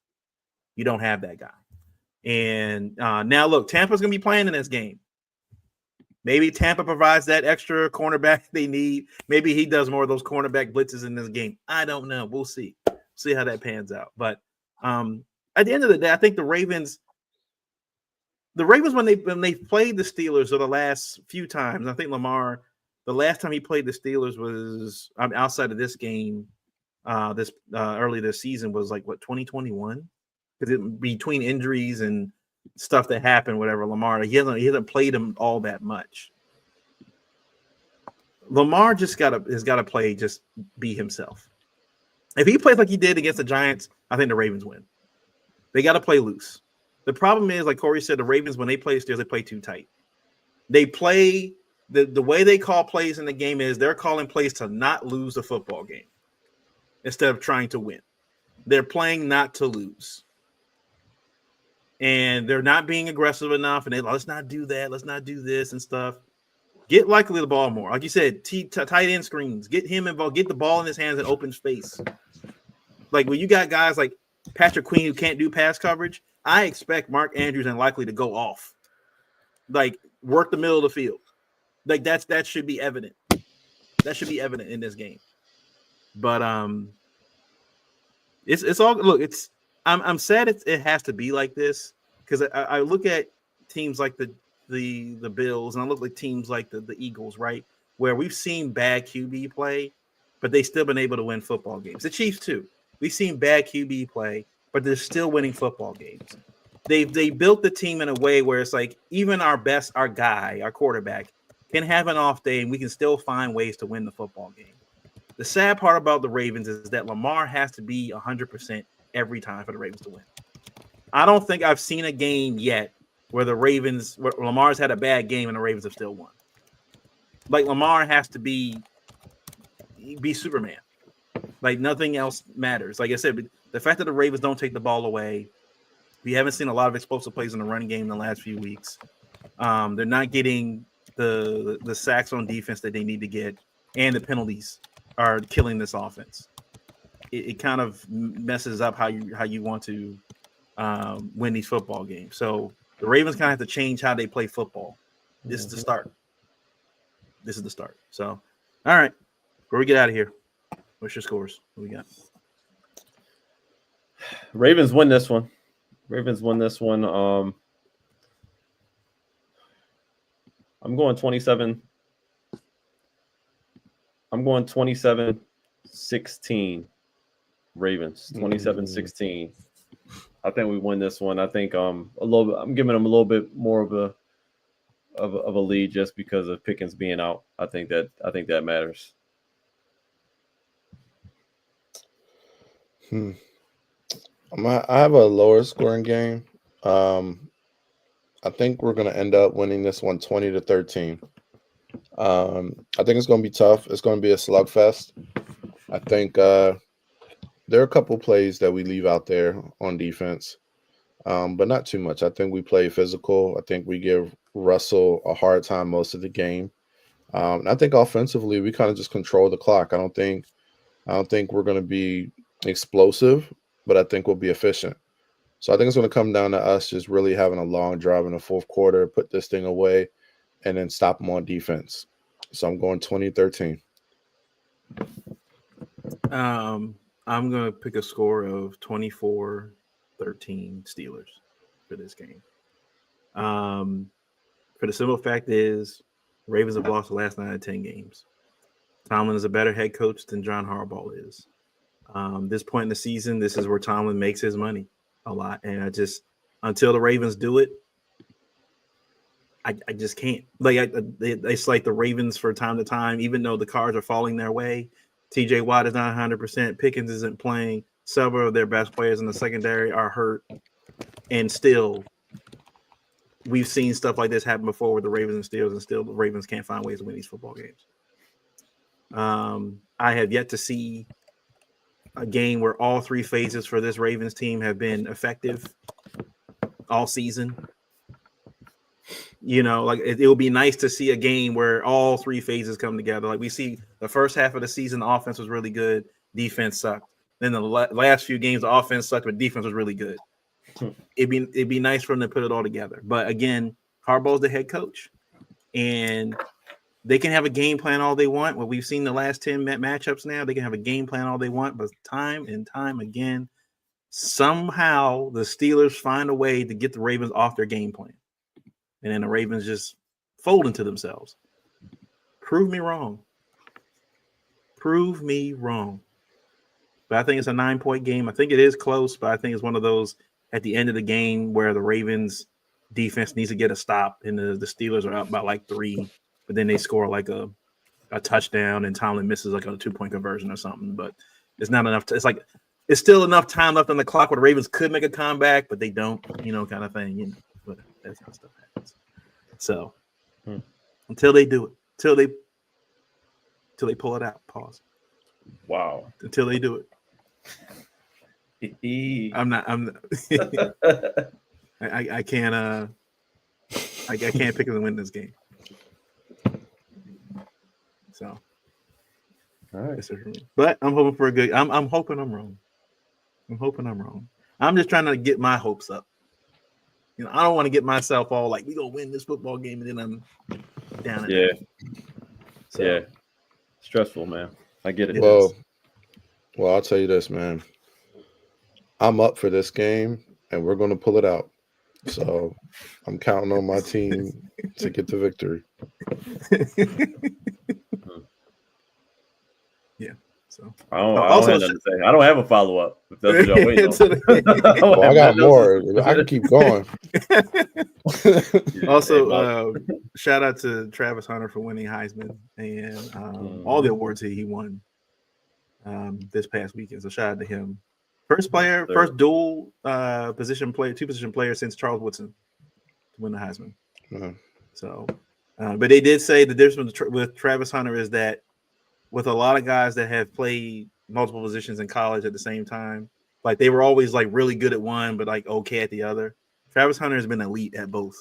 You don't have that guy. And now look, Tampa's going to be playing in this game. Maybe Tampa provides that extra cornerback they need. Maybe he does more of those cornerback blitzes in this game. I don't know. We'll see. See how that pans out. But at the end of the day, I think the Ravens when they played the Steelers or the last few times, I think Lamar, the last time he played the Steelers was outside of this game, early this season was like 2021, because between injuries and stuff that happened, whatever. Lamar, he hasn't played him all that much. Lamar has got to play, just be himself. If he plays like he did against the Giants, I think the Ravens win. They got to play loose. The problem is, like Corey said, the Ravens, when they play Steelers, they play too tight. They play the way they call plays in the game is they're calling plays to not lose the football game instead of trying to win. They're playing not to lose. And they're not being aggressive enough. And let's not do that. Let's not do this and stuff. Get likely the ball more. Like you said, tight end screens. Get him involved. Get the ball in his hands in open space. Like when you got guys like Patrick Queen who can't do pass coverage, I expect Mark Andrews and likely to go off. Like work the middle of the field. Like that should be evident. That should be evident in this game. But it's all look. I'm sad it has to be like this because I look at teams like the Bills and I look at teams like the Eagles, right, where we've seen bad QB play, but they still been able to win football games. The Chiefs too. We've seen bad QB play, but they're still winning football games. They built the team in a way where it's like even our quarterback can have an off day and we can still find ways to win the football game. The sad part about the Ravens is that Lamar has to be 100% every time for the Ravens to win. I don't think I've seen a game yet where Lamar's had a bad game and the Ravens have still won. Like Lamar has to be Superman. Like nothing else matters. Like I said, the fact that the Ravens don't take the ball away, we haven't seen a lot of explosive plays in the running game in the last few weeks. They're not getting the sacks on defense that they need to get, and the penalties are killing this offense. It kind of messes up how you want to win these football games. So the Ravens kind of have to change how they play football. This is the start. This is the start. So, all right, before we get out of here, what's your scores? What we got? Ravens win this one. I'm going 27. I'm going 27-16. Ravens 27-16. I think we win this one. I think I'm giving them a little bit more of a lead just because of Pickens being out. I think that matters. I have a lower scoring game. I think we're going to end up winning this one 20-13. I think it's going to be tough. It's going to be a slugfest. I think there are a couple plays that we leave out there on defense, but not too much. I think we play physical. I think we give Russell a hard time most of the game. And I think offensively we kind of just control the clock. I don't think we're going to be explosive, but I think we'll be efficient. So I think it's going to come down to us just really having a long drive in the fourth quarter, put this thing away, and then stop them on defense. So I'm going 20-13. I'm going to pick a score of 24-13 Steelers for this game. For the simple fact is Ravens have lost the last 9 of 10 games. Tomlin is a better head coach than John Harbaugh is. This point in the season, this is where Tomlin makes his money a lot. And until the Ravens do it, I just can't. It's like the Ravens for time to time, even though the cards are falling their way. TJ Watt is not 100%. Pickens isn't playing. Several of their best players in the secondary are hurt. And still, we've seen stuff like this happen before with the Ravens and Steelers, and still the Ravens can't find ways to win these football games. I have yet to see a game where all three phases for this Ravens team have been effective all season. You know, like it would be nice to see a game where all three phases come together. Like we see the first half of the season, the offense was really good, defense sucked. Then the last few games, the offense sucked, but defense was really good. It'd be nice for them to put it all together. But again, Harbaugh's the head coach, and they can have a game plan all they want. Well, we've seen the last 10 matchups now. They can have a game plan all they want, but time and time again, somehow the Steelers find a way to get the Ravens off their game plan. And then the Ravens just fold into themselves. Prove me wrong. Prove me wrong. But I think it's a 9-point game. I think it is close, but I think it's one of those at the end of the game where the Ravens defense needs to get a stop and the Steelers are up by like 3, but then they score like a touchdown and Tomlin misses like a 2-point conversion or something. But it's not enough. It's still enough time left on the clock where the Ravens could make a comeback, but they don't, kind of thing. But that kind of stuff happens. So until they do it, till they pull it out. Pause. Wow. Until they do it. I'm not. I can't. I can't pick them to win this game. So. All right. But I'm hoping for a good. I'm hoping I'm wrong. I'm just trying to get my hopes up. I don't want to get myself all like we gonna win this football game and then I'm down. Yeah. So. Yeah. Stressful, man. I get it. Well, I'll tell you this, man. I'm up for this game, and we're going to pull it out. So I'm counting on my team to get the victory. Yeah. So I don't have a follow up. That's what y'all waiting on. I got more. I can keep going. Also, shout out to Travis Hunter for winning Heisman and all the awards he won this past weekend. So shout out to him. First dual position player, 2-position player since Charles Woodson to win the Heisman. So, but they did say the difference with Travis Hunter is that with a lot of guys that have played multiple positions in college at the same time, like they were always like really good at one, but like okay at the other. Travis Hunter has been elite at both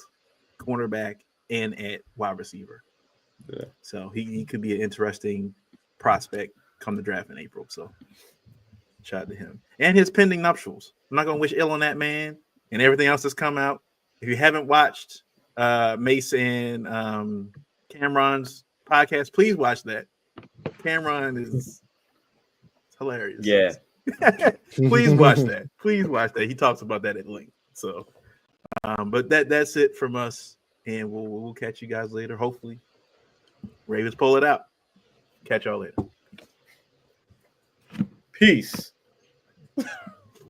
cornerback and at wide receiver. Yeah. So he could be an interesting prospect come the draft in April. So shout out to him and his pending nuptials. I'm not gonna wish ill on that man and everything else that's come out. If you haven't watched Mace and Cameron's podcast, please watch that. Cameron is hilarious. Yeah. Please watch that. He talks about that at length. So, but that's it from us, and we'll catch you guys later. Hopefully, Ravens pull it out. Catch y'all later. Peace.